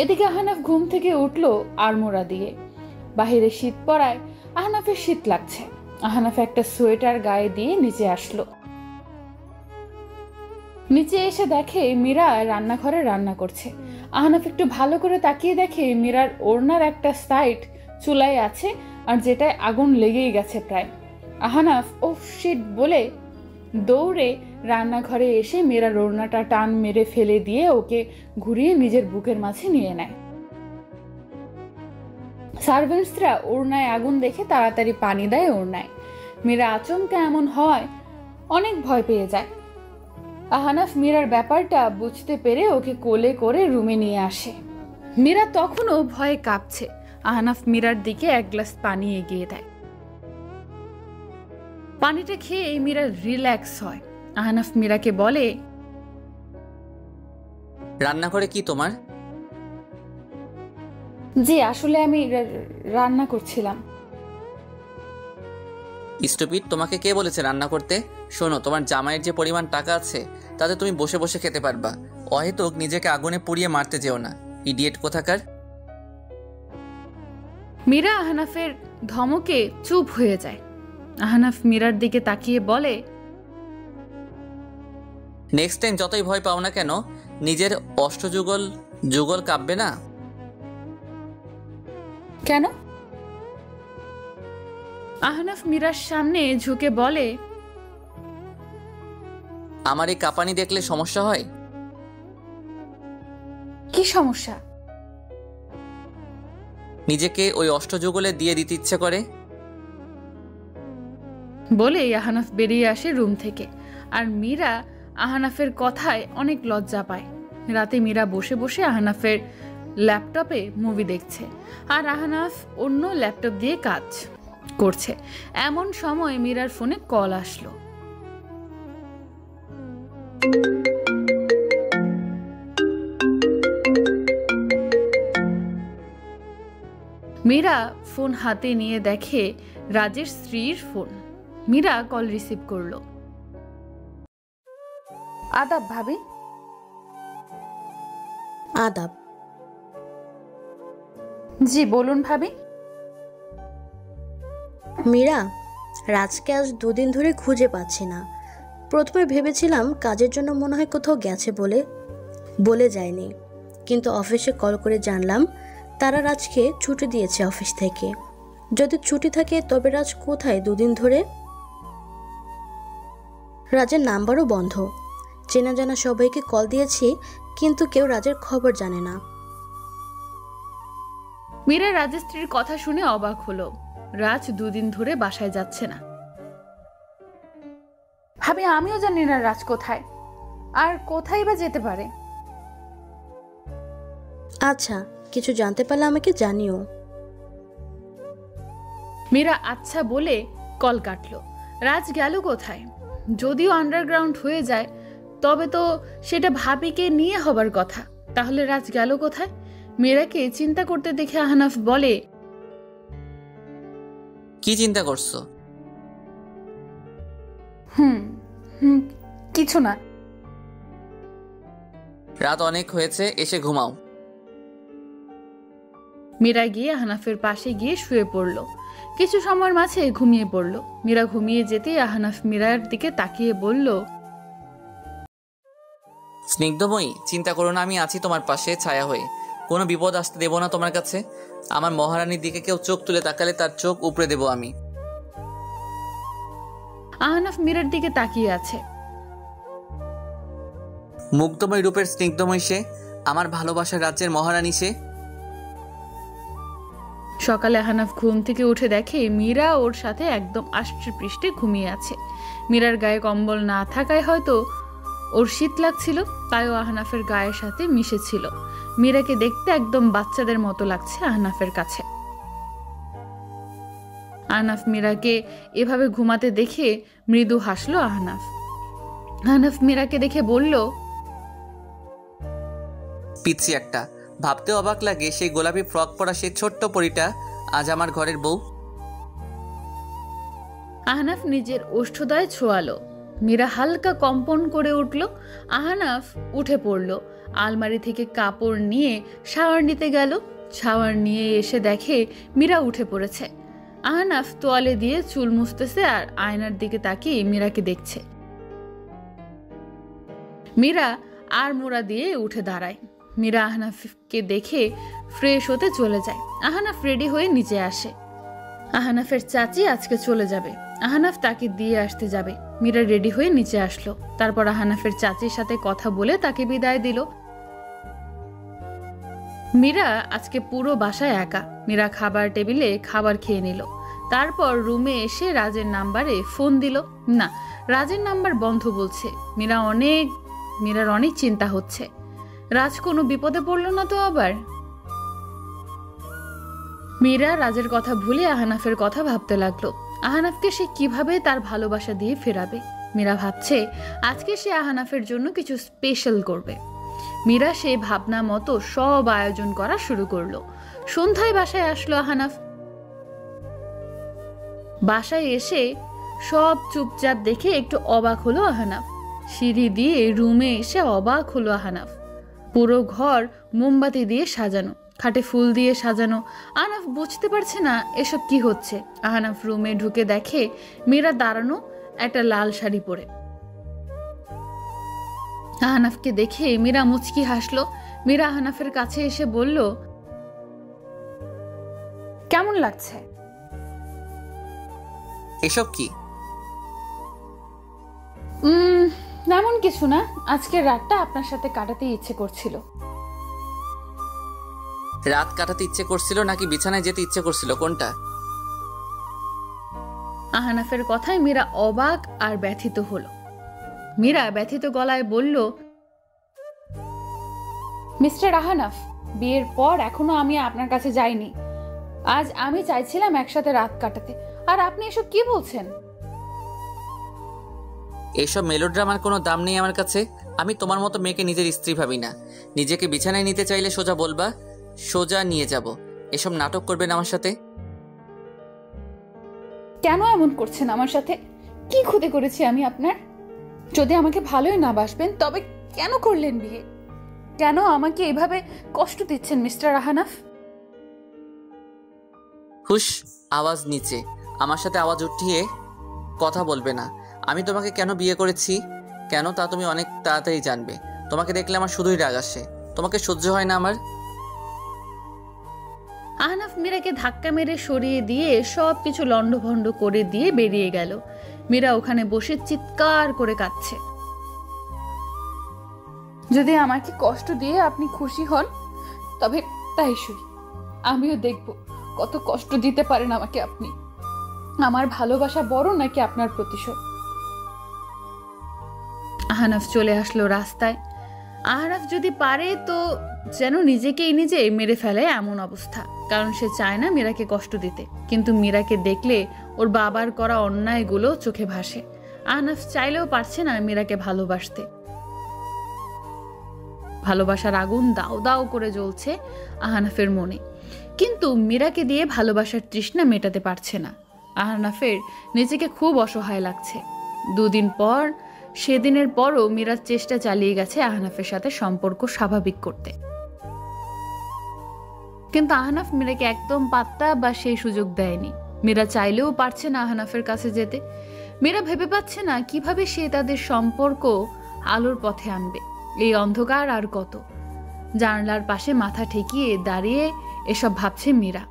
এদিকে আহনাফ ঘুম থেকে উঠলো আড়মোড়া দিয়ে। বাহিরে শীত পড়ায় আহনাফের শীত লাগছে। আহনাফ একটা সোয়েটার গায়ে দিয়ে নিচে আসলো। নিচে এসে দেখে মীরা রান্নাঘরে রান্না করছে। আহনাফ একটু ভালো করে তাকিয়ে দেখে মীরার ওড়নার একটা সাইড চুলায় আছে, আর যেটায় আগুন লেগেই গেছে প্রায়। আহনাফ ওহ শিট বলে দৌড়ে রান্নাঘরে এসে মীরার ওড়নাটা টান মেরে ফেলে দিয়ে ওকে ঘুরিয়ে নিজের বুকের মাঝে নিয়ে নেয়। সার্ভেন্টসরা ওড়নায় আগুন দেখে তাড়াতাড়ি পানি দেয় ওড়নায়। মীরা আচমকা এমন হয় অনেক ভয় পেয়ে যায়। আহনাফ মীরার ব্যাপারটা বুঝতে পেরে ওকে কোলে করে রুমে নিয়ে আসে। মীরা তখনও ভয়ে কাঁপছে। আহনাফ মীরার দিকে এক গ্লাস পানি এগিয়ে দেয়। পানিটা খেয়ে মীরা রিল্যাক্স হয়। আহনাফ মীরাকে বলে, রান্নাঘরে কি তোমার? জি আসলে আমি রান্না করছিলাম। স্টুপিড, তোমাকে কে বলেছে রান্না করতে? শোনো, তোমার জামাইয়ের যে পরিমাণ টাকা আছে তাতে তুমি বসে বসে খেতে পারবা। অহেতুক নিজেকে আগুনে পুড়িয়ে মারতে যেও না, ইডিয়েট কোথাকার। মীরা আহনাফের ধমকে চুপ হয়ে যায়। আহনাফ মীরার দিকে তাকিয়ে বলে, নেক্সট টাইম যতই ভয় পাও না কেন, নিজের অষ্টযুগল কাঁপবে না। কেন? আহনাফ মীরার সামনে ঝুঁকে বলে, আমার এই কাঁপানি দেখলে সমস্যা হয়? কি সমস্যা? নিজেকে ওই অষ্টযুগলে দিয়ে দিতে ইচ্ছে করে। বলে আহনাফ বেরিয়ে আসে রুম থেকে। আর মীরা আহনাফের কথায় অনেক লজ্জা পায়। রাতে মীরা বসে বসে আহনাফের ল্যাপটপে মুভি দেখছে, আর আহনাফ অন্য ল্যাপটপ দিয়ে কাজ করছে। এমন সময় মীরার ফোনে কল আসলো। মীরা ফোন হাতে নিয়ে দেখে রাজের স্ত্রীর ফোন। মীরা কল রিসিভ করলো। আদাব ভাবি। আদাব। জি বলুন ভাবি। মীরা, রাজকে আজ 2 দিন ধরে খুঁজে পাচ্ছি না। প্রথমে ভেবেছিলাম কাজের জন্য মনে হয় কোথাও গেছে বলে যায়নি, কিন্তু অফিসে কল করে জানলাম তারা রাজকে ছুটি দিয়েছে অফিস থেকে। যদি ছুটি থাকে তবে রাজ কোথায় 2 দিন ধরে? রাজের নাম্বারও বন্ধ। চেনা জানা সবাইকে কল দিয়েছি, কিন্তু কেউ রাজের খবর জানে না। মীরা রাজের স্ত্রীর কথা শুনে অবাক হলো। রাজ 2 দিন ধরে বাসায় যাচ্ছে না। ভাবি আমিও জানি না রাজ কোথায়, আর কোথায় বা যেতে পারে। আচ্ছা, কিছু জানতে পারলে আমাকে জানিও। মীরা আচ্ছা বলে কল কাটলো। রাজ গেল কোথায়? যদিও আন্ডারগ্রাউন্ড হয়ে যায় তবে তো সেটা ভাবিকে নিয়ে হবার কথা। তাহলে রাজ গেল কোথায়? মীরাকে চিন্তা করতে দেখে আহনাফ বলে, কি চিন্তা করছো? কিছু না। রাত অনেক হয়েছে, এসে ঘুমাও। মীরা গিয়ে আহনাফের পাশে গিয়ে শুয়ে পড়ল। কিছু সময়ের মাঝে ঘুমিয়ে পড়ল। মীরা ঘুমিয়ে যেতে আহনাফ মীরার দিকে তাকিয়ে বলল, স্নিগ্ধময়ী, চিন্তা করো না, আমি আছি তোমার পাশে ছায়া হয়ে। কোনো বিপদ আসতে দেব না তোমার কাছে। আমার মহারানীর দিকে কেউ চোখ তুলে তাকালে তার চোখ উপড়ে দেব আমি। আহনাফ মীরার দিকে তাকিয়ে আছে। মুগ্ধময় রূপের স্নিগ্ধময় সে, আমার ভালোবাসার রাজ্যের মহারানী সে। সকালে আহনাফ ঘুম থেকে উঠে দেখে মীরা ওর সাথে একদম আষ্টে ঘুমিয়ে আছে। মীরার গায়ে কম্বল না থাকায় হয়তো ওর শীত লাগছিল, তাইও আহনাফের গায়ের সাথে মিশেছিল। মীরাকে দেখতে একদম বাচ্চাদের মতো লাগছে আহনাফের কাছে। আহনাফ মীরাকে এভাবে ঘুমাতে দেখে মৃদু হাসলো আহনাফ। আহনাফ মীরাকে দেখে বলল, পিচ্ছি একটা, ভাবতে অবাক লাগে সেই গোলাপি ফ্রক পরা সেই ছোট্ট পরীটা আজ আমার ঘরের বউ। আহনাফ নিজের ওষ্ঠদয় ছোঁয়ালো। মীরা হালকা কম্পন করে উঠল। আহনাফ উঠে পড়ল, আলমারি থেকে কাপড় নিয়ে শাওয়ার নিতে গেল। শাওয়ার নিয়ে এসে দেখে মীরা উঠে পড়েছে। আহনাফ তোয়ালে দিয়ে চুল মুছতেছে আর আয়নার দিকে তাকিয়ে মীরাকে দেখছে। মীরা আর মোড়া দিয়ে উঠে দাঁড়ায়। মীরা আহনাফকে দেখে ফ্রেশ হতে চলে যায়। আহনাফ রেডি হয়ে নিচে আসে। আহনাফের চাচি আজকে চলে যাবে, আহনাফ তাকে দিয়ে আসতে যাবে। মীরা রেডি হয়ে নিচে আসলো। তারপর আহনাফের চাচির সাথে কথা বলে তাকে বিদায় দিল। মীরা আজকে পুরো বাসায় একা। মীরা খাবার টেবিলে খাবার খেয়ে নিল। তারপর রুমে এসে রাজের নাম্বারে ফোন দিল। না, রাজের নাম্বার বন্ধ বলছে। মীরার অনেক চিন্তা হচ্ছে, রাজ কোনো বিপদে পড়ল না তো আবার। মীরা রাজের কথা ভুলে আহনাফের কথা ভাবতে লাগলো। আহনাফকে সে কিভাবে তার ভালোবাসা দিয়ে ফেরাবে। মীরা ভাবছে আজকে সে আহনাফের জন্য কিছু স্পেশাল করবে। মীরা সেই ভাবনা মতো সব আয়োজন করা শুরু করলো। সন্ধ্যায় বাসায় আসলো আহনাফ। বাসায় এসে সব চুপচাপ দেখে একটু অবাক হলো আহনাফ। সিঁড়ি দিয়ে রুমে এসে অবাক হলো আহনাফ। পুরো ঘর মোমবাতি দিয়ে সাজানো, খাটে ফুল দিয়ে সাজানো। আহনাফ বুঝতে পারছে না এসব কি হচ্ছে। আহনাফ রুমে ঢুকে দেখে মীরা দাঁড়ানো একটা লাল শাড়ি পরে। আহনাফকে দেখে মীরা মুচকি হাসলো। মীরা আহনাফের কাছে এসে বলল, কেমন লাগছে? এসব কি? এমন কিছু না, আজকের রাতটা আপনার সাথে কাটাতে ইচ্ছে করছিল। রাত কাটাতে ইচ্ছে করছিল নাকি বিছানায় যেতে ইচ্ছে করছিল, কোনটা? আহনাফের কথায় মীরা অবাক আর ব্যথিত হলো। মীরা ব্যথিত গলায় বলল, মিস্টার আহনাফ, বিয়ের পর এখনো আমি আপনার কাছে যাইনি। আজ আমি চাইছিলাম একসাথে রাত কাটাতে, আর আপনি এসব কি বলছেন? এইসব মেলোড্রামার কোনো দাম নেই আমার কাছে। আমি তোমার মতো মেয়েকে নিজের স্ত্রী ভাবি না। নিজেকে বিছানায় নিতে চাইলে সোজা বলবা, সোজা নিয়ে যাব। এসব নাটক করবেন আমার সাথে? কেন এমন করছেন আমার সাথে? কি ক্ষতি করেছি আমি আপনার? যদি আমাকে ভালোই না বাসবেন তবে কেন করলেন বিয়ে? কেন আমাকে এভাবে কষ্ট দিচ্ছেন মিস্টার আহনাফ? হুশ, আওয়াজ নিচে। আমার সাথে আওয়াজ উঠিয়ে কথা বলবে না। আমি তোমাকে কেন বিয়ে করেছি কেন তা তুমি অনেক তাড়াতাড়ি জানবে। তোমাকে দেখলে আমার শুধুই রাগ আসে। তোমাকে সহ্য হয় না আমার। আহনাফ মীরাকে ধাক্কা মেরে সরিয়ে দিয়ে সব কিছু লন্ডভন্ড করে দিয়ে বেরিয়ে গেল। মীরা ওখানে বসে চিৎকার করে কাঁদছে। যদি আমাকে কষ্ট দিয়ে আপনি খুশি হন তবে তাই সই। আমিও দেখব কত কষ্ট দিতে পারেন আমাকে আপনি। আমার ভালোবাসা বড় নাকি আপনার প্রতিশোধ? আহনাফ চলে আসলো রাস্তায়। আহনাফ যদি পারে তো যেন নিজেকেই নিজে মেরে ফেলে এমন অবস্থা, কারণ সে চায় না মীরাকে কষ্ট দিতে। কিন্তু মীরাকে দেখলে ওর বাবার করা অন্যায়গুলো চোখে ভাসে। আহনাফ চাইলেও পারছে না মীরাকে ভালোবাসতে। ভালোবাসার আগুন দাও দাও করে জ্বলছে আহনাফের মনে, কিন্তু মীরাকে দিয়ে ভালোবাসার তৃষ্ণা মেটাতে পারছে না। আহনাফের নিজেকে খুব অসহায় লাগছে। দুদিন পর সেদিনের পরও মীরার চেষ্টা চালিয়ে গেছে আহনাফের সাথে সম্পর্ক স্বাভাবিক করতে, কিন্তু আহনাফ মীরাকে একদম পাত্তা বা সেই সুযোগ দেয়নি। মীরা চাইলেও পারছে না আহনাফের কাছে যেতে। মীরা ভেবে পাচ্ছে না কিভাবে সে তাদের সম্পর্ক আলোর পথে আনবে। এই অন্ধকার আর কত। জানলার পাশে মাথা ঠেকিয়ে দাঁড়িয়ে এসব ভাবছে মীরা।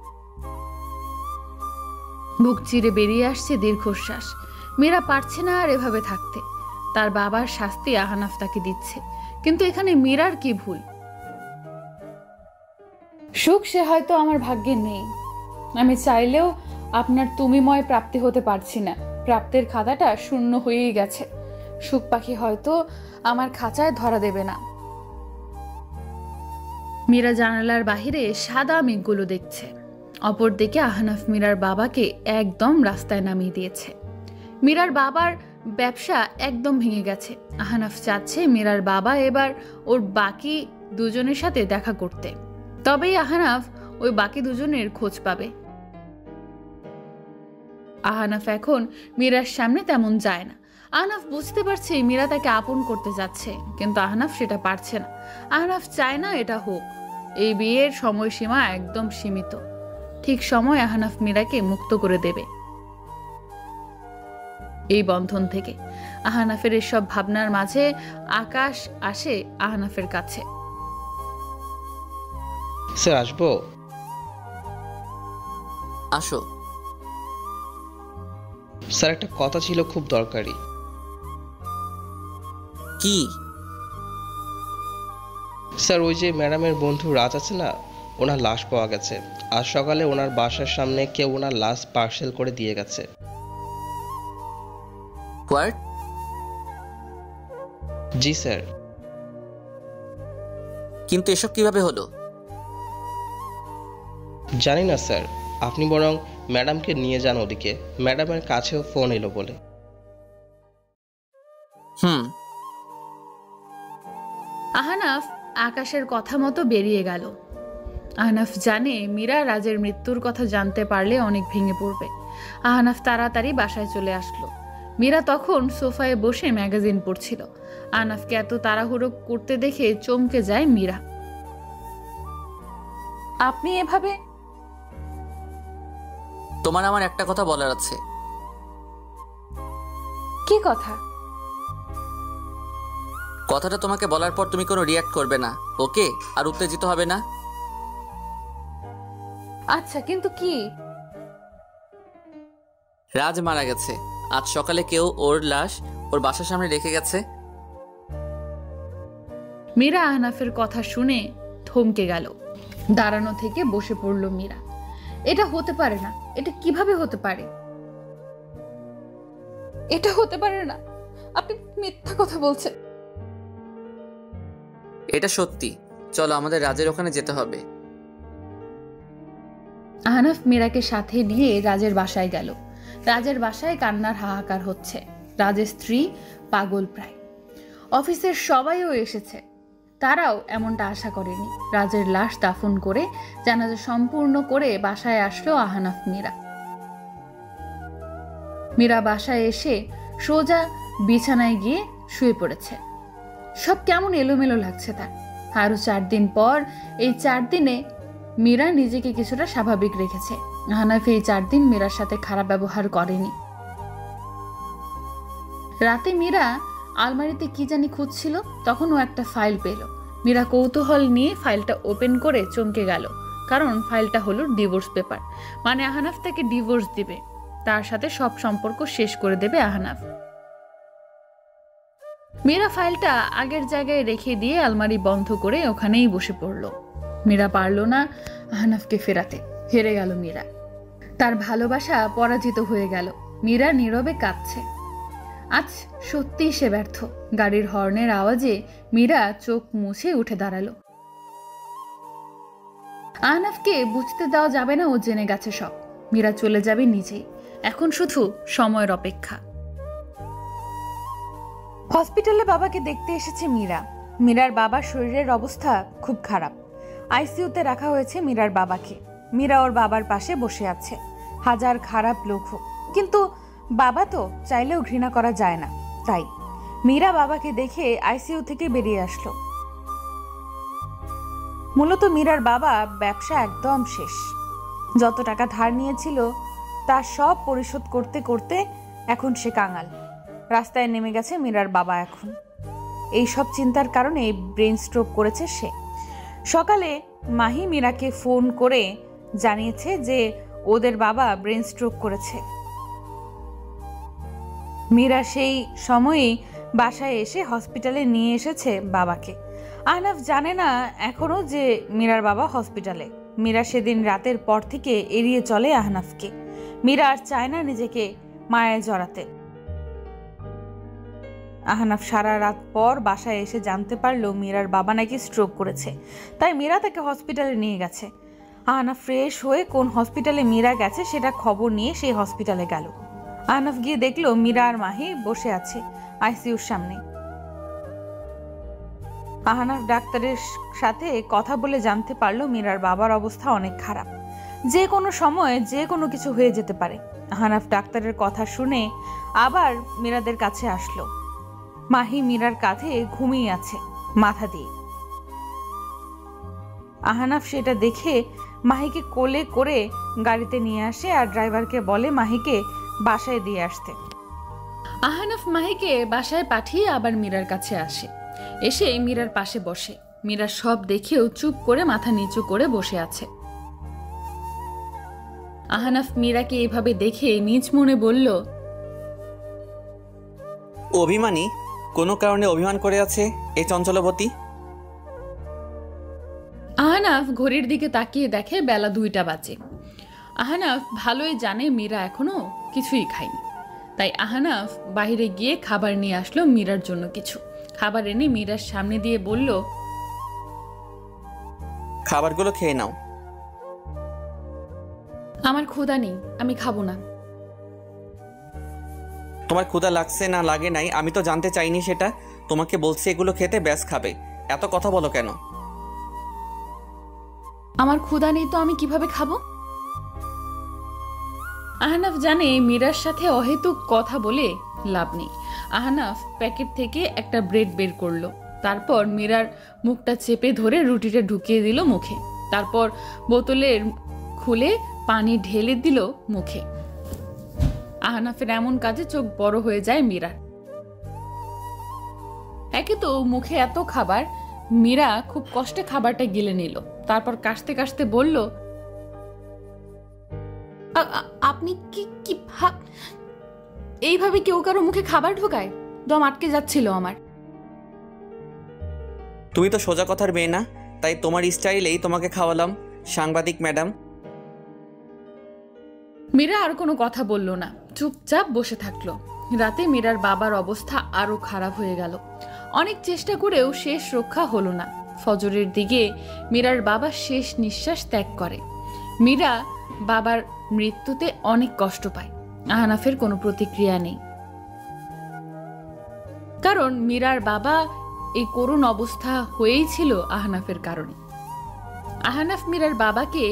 বুক চিরে বেরিয়ে আসছে দীর্ঘশ্বাস। মীরা পারছে না আর এভাবে থাকতে। তার বাবার শাস্তি আহনাফ তাকে দিচ্ছে, কিন্তু এখানে মীরার কি ভুল? সুখ সে হয়তো আমার ভাগ্যে নেই। আমি চাইলেও আপনার তুমিময় প্রাপ্তি হতে পারছি না। প্রাপ্তির খাতাটা শূন্য হয়েই গেছে। সুখ পাখি হয়তো আমার খাঁচায় ধরা দেবে না। মীরা জানালার বাহিরে সাদা মেঘগুলো দেখছে। অপরদিকে আহনাফ মীরার বাবাকে একদম রাস্তায় নামিয়ে দিয়েছে। মীরার বাবার ব্যবসা একদম ভেঙে গেছে। আহনাফ চাচ্ছে মীরার বাবা এবার ওর বাকি দুজনের সাথে দেখা করতে, তবেই আহনাফ ওই বাকি দুজনের খোঁজ পাবে। আহনাফ এখন মীরার সামনে তেমন যায় না। আহনাফ বুঝতে পারছে মীরা তাকে আপন করতে যাচ্ছে, কিন্তু আহনাফ সেটা পারছে না। আহনাফ চায় না এটা হোক। এই বিয়ের সময়সীমা একদম সীমিত। ঠিক সময় আহনাফ মীরাকে মুক্ত করে দেবে এই বন্ধন থেকে। আহনাফের এসব ভাবনার মাঝে আকাশ আসে আহনাফের কাছে। স্যার আসবো? আসো। স্যার একটা কথা ছিল, খুব দরকারি। কি? স্যার ওই যে ম্যাডামের বন্ধু রাজ আছে না, ওনার লাশ পাওয়া গেছে। আজ সকালে ওনার বাসার সামনে কেউ ওনার লাশ পার্সেল করে দিয়ে গেছে। হোয়াট? G sir. কিন্তু এসব কিভাবে হলো? জানি না স্যার, আপনি বরং ম্যাডামকে নিয়ে যান ওদিকে। ম্যাডামের কাছেও ফোন এলো বলে। আহনাফ আকাশের কথা মতো বেরিয়ে গেল। আহনাফ জানে মীরা রাজের মৃত্যুর কথা জানতে পারলে অনেক ভেঙে পড়বে। আহনাফ তাড়াতাড়ি বাসায় চলে আসলো। মীরা তখন সোফায় বসে ম্যাগাজিন পড়ছিল। আহনাফকে এত তাড়াহুড়ো করতে দেখে চমকে যায় মীরা। আপনি এভাবে? তোমার আমার একটা কথা বলার আছে। কি কথা? কথাটা তোমাকে বলার পর তুমি কোনো রিয়াক্ট করবে না, ওকে? আর উত্তেজিত হবে না। আচ্ছা, কিন্তু কি? রাজ মারা গেছে। আজ সকালে কেউ ওর লাশ ওর বাসার সামনে রেখে গেছে। মীরা আহনাফের কথা শুনে থমকে গেল। দাঁড়ানো থেকে বসে পড়ল মীরা। এটা হতে পারে না। এটা কিভাবে হতে পারে? এটা হতে পারে না। আপনি মিথ্যা কথা বলছেন। এটা সত্যি। চলো আমাদের রাজের ওখানে যেতে হবে। আহনাফ মীরাকে সাথে নিয়ে রাজের বাসায় গেল। রাজের বাসায় কান্নার হাহাকার হচ্ছে। রাজের স্ত্রী পাগল প্রায়। অফিসের সবাইও এসেছে। তারাও এমনটা আশা করেনি। রাজের লাশ দাফন করে জানাজা সম্পূর্ণ করে বাসায় আসলো আহনাফ মীরা। মীরা বাসায় এসে সোজা বিছানায় গিয়ে শুয়ে পড়েছে। সব কেমন এলোমেলো লাগছে তার। আরো 4 দিন পর। এই 4 দিনে মীরা নিজেকে কিছুটা স্বাভাবিক রেখেছে। আহনাফ এই 4 দিন মীরার সাথে খারাপ ব্যবহার করেনি। রাতে মীরা আলমারিতে কি জানি খুঁজছিল, তখন ও একটা ফাইল পেল। মীরা কৌতূহল নিয়ে ফাইলটা ওপেন করে চমকে গেল, কারণ ফাইলটা হলো ডিভোর্স পেপার। মানে আহনাফ তাকে ডিভোর্স দিবে, তার সাথে সব সম্পর্ক শেষ করে দেবে আহনাফ। মীরা ফাইলটা আগের জায়গায় রেখে দিয়ে আলমারি বন্ধ করে ওখানেই বসে পড়ল। মীরা পারল না আহনাফকে ফেরাতে। হেরে গেল মীরা। তার ভালোবাসা পরাজিত হয়ে গেল। মীরা নীরবে কাঁদছে। আজ সত্যিই সে ব্যর্থ। গাড়ির হর্নের আওয়াজে মীরা চোখ মুছে উঠে দাঁড়ালো। আহনাফকে বুঝতে দেওয়া যাবে না ও জেনে গেছে সব। মীরা চলে যাবে নিজেই। এখন শুধু সময়ের অপেক্ষা। হসপিটালে বাবাকে দেখতে এসেছে মীরা। মীরার বাবার শরীরের অবস্থা খুব খারাপ। আইসিইউতে রাখা হয়েছে মীরার বাবাকে। মীরা ওর বাবার পাশে বসে আছে। হাজার খারাপ লোক হোক, কিন্তু বাবা তো চাইলেও ঘৃণা করা যায় না। তাই মীরা বাবাকে দেখে আইসিইউ থেকে বেরিয়ে আসলো। মূলত মীরার বাবা ব্যবসা একদম শেষ। যত টাকা ধার নিয়েছিল তা সব পরিশোধ করতে করতে এখন সে কাঙাল। রাস্তায় নেমে গেছে মীরার বাবা। এখন এই সব চিন্তার কারণে ব্রেন স্ট্রোক করেছে সে। সকালে মাহি মীরাকে ফোন করে জানিয়েছে যে ওদের বাবা ব্রেন স্ট্রোক করেছে। মীরা সেই সময়েই বাসায় এসে হসপিটালে নিয়ে এসেছে বাবাকে। আহনাফ জানে না এখনো যে মীরার বাবা হসপিটালে। মীরা সেদিন রাতের পর থেকে এড়িয়ে চলে আহনাফকে। মীরা আর চায় না নিজেকে মায়ায় জড়াতে। আহনাফ সারা রাত পর বাসায় এসে জানতে পারলো মীরার বাবা নাকি স্ট্রোক করেছে, তাই মীরা তাকে হসপিটালে নিয়ে গেছে। আহনাফ ফ্রেশ হয়ে কোন হসপিটালে মীরা গেছে সেটা খবর নিয়ে সেই হসপিটালে গেল। আহনাফ গিয়ে দেখলো মীরা আর মাহি বসে আছে আইসিইউর সামনে। আহনাফ ডাক্তারের সাথে কথা বলে জানতে পারলো মীরার বাবার অবস্থা অনেক খারাপ, যে কোনো সময় যে কোনো কিছু হয়ে যেতে পারে। আহনাফ ডাক্তারের কথা শুনে আবার মীরাদের কাছে আসলো। মাহি মীরার কাঁধে ঘুমিয়ে আছে মাথা দিয়ে। আহনাফ সেটা দেখে মাহিকে কোলে করে গাড়িতে নিয়ে আসে আর ড্রাইভারকে বলে মাহিকে বাসায় দিয়ে আসতে। আহনাফ মাহিকে বাসায় পাঠিয়ে আবার মীরার কাছে আসে। এসে মীরার পাশে বসে। মীরা সব দেখেও চুপ করে মাথা নিচু করে বসে আছে। আহনাফ মীরাকে এভাবে দেখে নিজ মনে বলল, অভিমানী, কোনো কারণে অভিমান করে আছে এই চঞ্চলবতী। আহনাফ ঘড়ির দিকে তাকিয়ে দেখে বেলা 2টা বাজে। আহনাফ ভালোই জানে মীরা এখনো কিছুই খায়নি, তাই আহনাফ বাইরে গিয়ে খাবার নিয়ে আসলো মীরার জন্য। কিছু খাবার এনে মীরার সামনে দিয়ে বলল, খাবারগুলো খেয়ে নাও। আমার ক্ষুধা নেই, আমি খাবো না। তোমার ক্ষুধা লাগছে না লাগে নাই আমি তো জানতে চাইনি সেটা। তোমাকে বলছি এগুলো খেতে, ব্যাস খাবে। এত কথা বলো কেন? আমার ক্ষুধা নেই তো আমি কিভাবে খাবো? আহনাফ জানে মীরার সাথে অহেতুক কথা বলে লাভ নেই। আহনাফ প্যাকেট থেকে একটা ব্রেড বের করলো। তারপর মীরার মুখটা চেপে ধরে রুটিটা ঢুকিয়ে দিল মুখে। তারপর বোতলের খুলে পানি ঢেলে দিল মুখে। আহনাফের এমন কাজে চোখ বড় হয়ে যায় মীরার। একে তো মুখে এত খাবার, মীরা খুব কষ্টে খাবারটা গিলে নিল। তারপর কাশতে কাশতে বলল, আপনি কি এইভাবে কেউ কারো মুখে খাবার ঢোকায়? দম আটকে যাচ্ছিল আমার। তুমি তো সোজা কথার মেয়ে না, তাই তোমার স্টাইলেই তোমাকে খাওয়ালাম সাংবাদিক ম্যাডাম। মীরা আর কোনো কথা বলল না, চুপচাপ বসে থাকলো। রাতে মীরার বাবার অবস্থা আরো খারাপ হয়ে গেল। অনেক চেষ্টা করেও শেষ রক্ষা হলো না। ফজরের দিকে মীরার বাবা শেষ নিঃশ্বাস ত্যাগ করে। মীরা বাবার মৃত্যুতে অনেক কষ্ট পায়। আহনাফের কোনো প্রতিক্রিয়া নেই, কারণ মীরার বাবা এই করুণ অবস্থা হয়েই ছিল আহনাফের কারণে। আহনাফ মীরার বাবাকে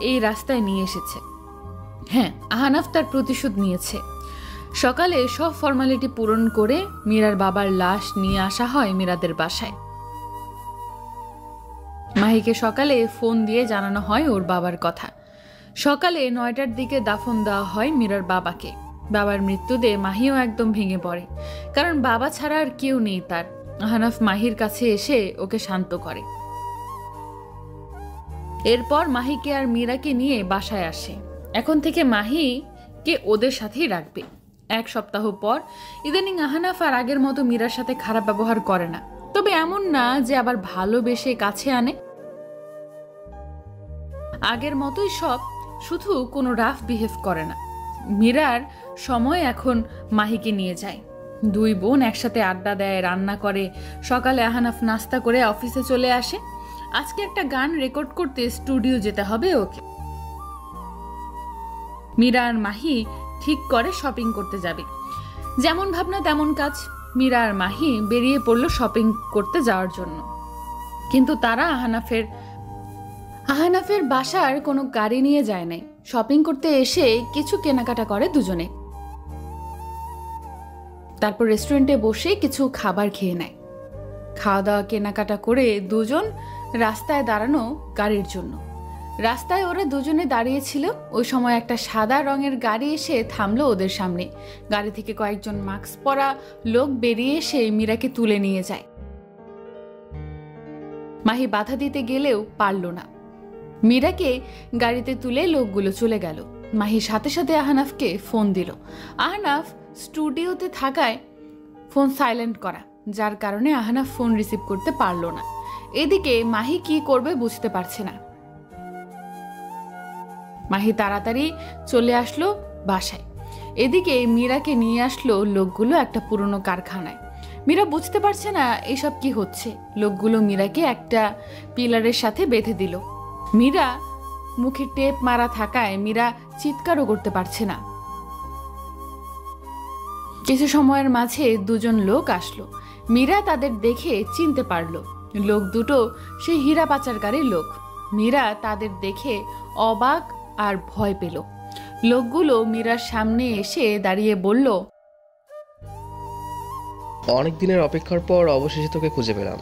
এই রাস্তায় নিয়ে এসেছে। হ্যাঁ, আহনাফ তার প্রতিশোধ নিয়েছে। সকালে সব ফর্মালিটি পূরণ করে মীরার বাবার লাশ নিয়ে আসা হয় মীরাদের বাসায়। মাহিকে সকালে ফোন দিয়ে জানানো হয় ওর বাবার কথা। সকালে 9টার দিকে দাফন দেওয়া হয় মীরার বাবাকে। বাবার মৃত্যুতে মাহিও একদম ভেঙে পড়ে, কারণ বাবা ছাড়া আর কেউ নেই তার। আহনাফ মাহির কাছে এসে ওকে শান্ত করে। এরপর মাহিকে আর মীরাকে নিয়ে বাসায় আসে। এখন থেকে মাহিকে ওদের সাথেই রাখবে। 1 সপ্তাহ পর ইদানিং আহনাফ আর আগের মতো মীরার সাথে খারাপ ব্যবহার করে না, তবে এমন না যে আবার ভালোবেসে কাছে আনে। আগের মতোই সব, শুধু কোনো রাফ বিহেভ করে না। মীরার সময় এখন মাহিকে নিয়ে যায়। 2 বোন একসাথে আড্ডা দেয়, রান্না করে। সকালে আহনাফ নাস্তা করে অফিসে চলে আসে। আজকে একটা গান রেকর্ড করতে স্টুডিও যেতে হবে ওকে। মীরা আর মাহি ঠিক করে শপিং করতে যাবে। যেমন ভাবনা তেমন কাজ। মীরা আর মাহি বেরিয়ে পড়লো শপিং করতে যাওয়ার জন্য, কিন্তু তারা আহনাফের বাসার কোনো গাড়ি নিয়ে যায় নাই। শপিং করতে এসে কিছু কেনাকাটা করে দুজনে। তারপর রেস্টুরেন্টে বসে কিছু খাবার খেয়ে নেয়। খাওয়া দাওয়া কেনাকাটা করে দুজন রাস্তায় দাঁড়ানো গাড়ির জন্য। রাস্তায় ওরা দুজনে দাঁড়িয়েছিল। ওই সময় একটা সাদা রঙের গাড়ি এসে থামলো ওদের সামনে। গাড়ি থেকে কয়েকজন মাস্ক পরা লোক বেরিয়ে এসে মীরাকে তুলে নিয়ে যায়। মাহি বাধা দিতে গেলেও পারল না। মীরাকে গাড়িতে তুলে লোকগুলো চলে গেল। মাহি সাথে সাথে আহনাফকে ফোন দিল। আহনাফ স্টুডিওতে থাকায় ফোন সাইলেন্ট করা, যার কারণে আহনাফ ফোন রিসিভ করতে পারলো না। এদিকে মাহি কি করবে বুঝতে পারছে না। মাহি তাড়াতাড়ি চলে আসলো বাসায়। এদিকে মীরাকে নিয়ে আসলো লোকগুলো একটা পুরনো কারখানায়। মীরা বুঝতে পারছে না এসব কি হচ্ছে। লোকগুলো মীরাকে একটা পিলারের সাথে বেঁধে দিল। মীরা মুখে টেপ মারা থাকায় মীরা চিৎকারও করতে পারছে না। কিছু সময়ের মাঝে দুজন লোক আসলো। মীরা তাদের দেখে চিনতে পারলো। লোক দুটো সেই হীরা পাচারকারী লোক। মীরা তাদের দেখে অবাক আর ভয় পেল। লোকগুলো মীরার সামনে এসে দাঁড়িয়ে বলল, অনেক দিনের অপেক্ষার পর অবশেষে তোকে খুঁজে পেলাম।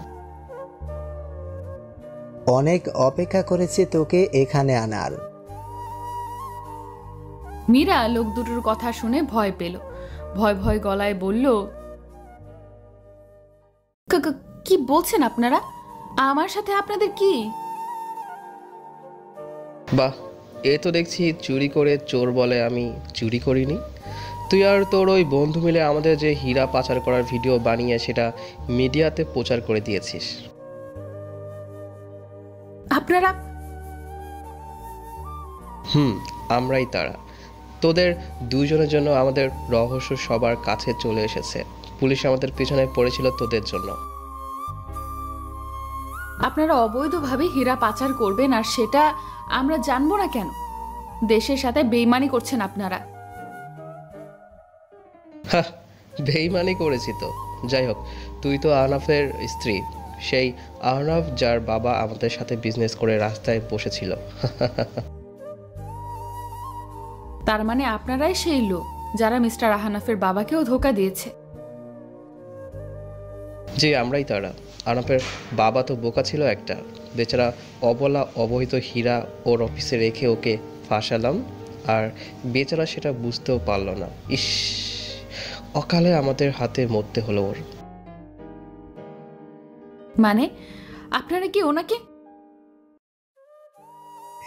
অনেক অপেক্ষা করেছি তোকে এখানে আনার। মীরা লোক দুটোর কথা শুনে ভয় পেল। ভয় ভয় গলায় বলল, কি বলছেন আপনারা? আমার সাথে আপনাদের কি? বাহ, এ তো দেখছি চুরি করে চোর বলে। আমি চুরি করিনি। তুই আর তোর ওই বন্ধু মিলে আমাদের যে হীরা পাচার করার ভিডিও বানিয়ে সেটা মিডিয়াতে প্রচার করে দিয়েছিস। আপনারা? আমরাই তারা। তোদের দুইজনের জন্য আমাদের রহস্য সবার কাছে চলে এসেছে। পুলিশ আমাদের পিছনে পড়েছিল তোদের জন্য। আপনারা অবৈধভাবে হীরা পাচার করবেন আর সেটা আমরা জানবো না কেন? দেশের সাথে বেইমানি করছেন আপনারা। বেইমানি করেছি তো। যাই হোক, তুই তো আহনাফের স্ত্রী, সেই আহনাফ যার বাবা আমাদের সাথে বিজনেস করে রাস্তায় বসেছিল। তার মানে আপনারাই সেই লোক যারা মিস্টার আহনাফের বাবাকেও ধোঁকা দিয়েছে? জি, আমরাই তারা। আহনাফের বাবা তো বোকা ছিল একটা, বেচারা অবলা অবৈধ হীরা ওর অফিসে রেখে ওকে ফাঁসালাম, আর বেচারা সেটা বুঝতেও পারলো না। ইস, অকালে আমাদের হাতে মরতে হলো ওর। মানে আপনারা কি ওনাকে?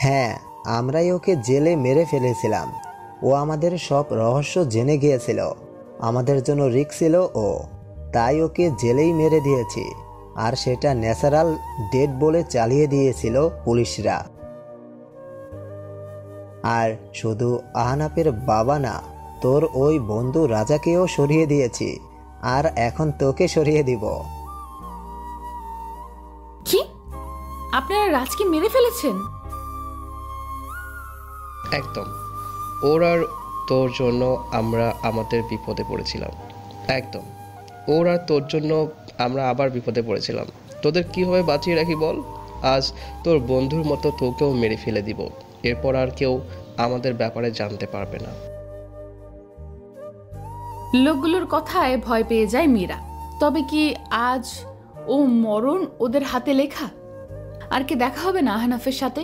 হ্যাঁ, আমরাই ওকে জেলে মেরে ফেলেছিলাম। ও আমাদের সব রহস্য জেনে গিয়েছিল। আমাদের জন্য রিস্ক ছিল ও, তাই ওকে জেলেই মেরে দিয়েছি। আর সেটা ন্যাচারাল ডেথ বলে চালিয়ে দিয়েছিল পুলিশরা। আর শুধু আহনাফের বাবা না, তোর ওই বন্ধু রাজাকেও সরিয়ে দিয়েছি, আর এখন তোকে সরিয়ে দিব। কি? আপনারা রাজকে মেরে ফেলেছেন? একদম। ওর আর তোর জন্য আমরা আমাদের বিপদে পড়েছিলাম। একদম, ওর আর তোর জন্য আমরা আবার বিপদে পড়েছিলাম। তোদের কীভাবে বাঁচিয়ে রাখি বল? আজ তোর বন্ধুর মতো তোকেও মেরে ফেলে দিব। এরপর আর কেউ আমাদের ব্যাপারে জানতে পারবে না। লোকগুলোর কথায় ভয় পেয়ে যায় মীরা। তবে কি আজ ও মরণ ওদের হাতে লেখা? আর কি দেখা হবে না আহনাফের সাথে?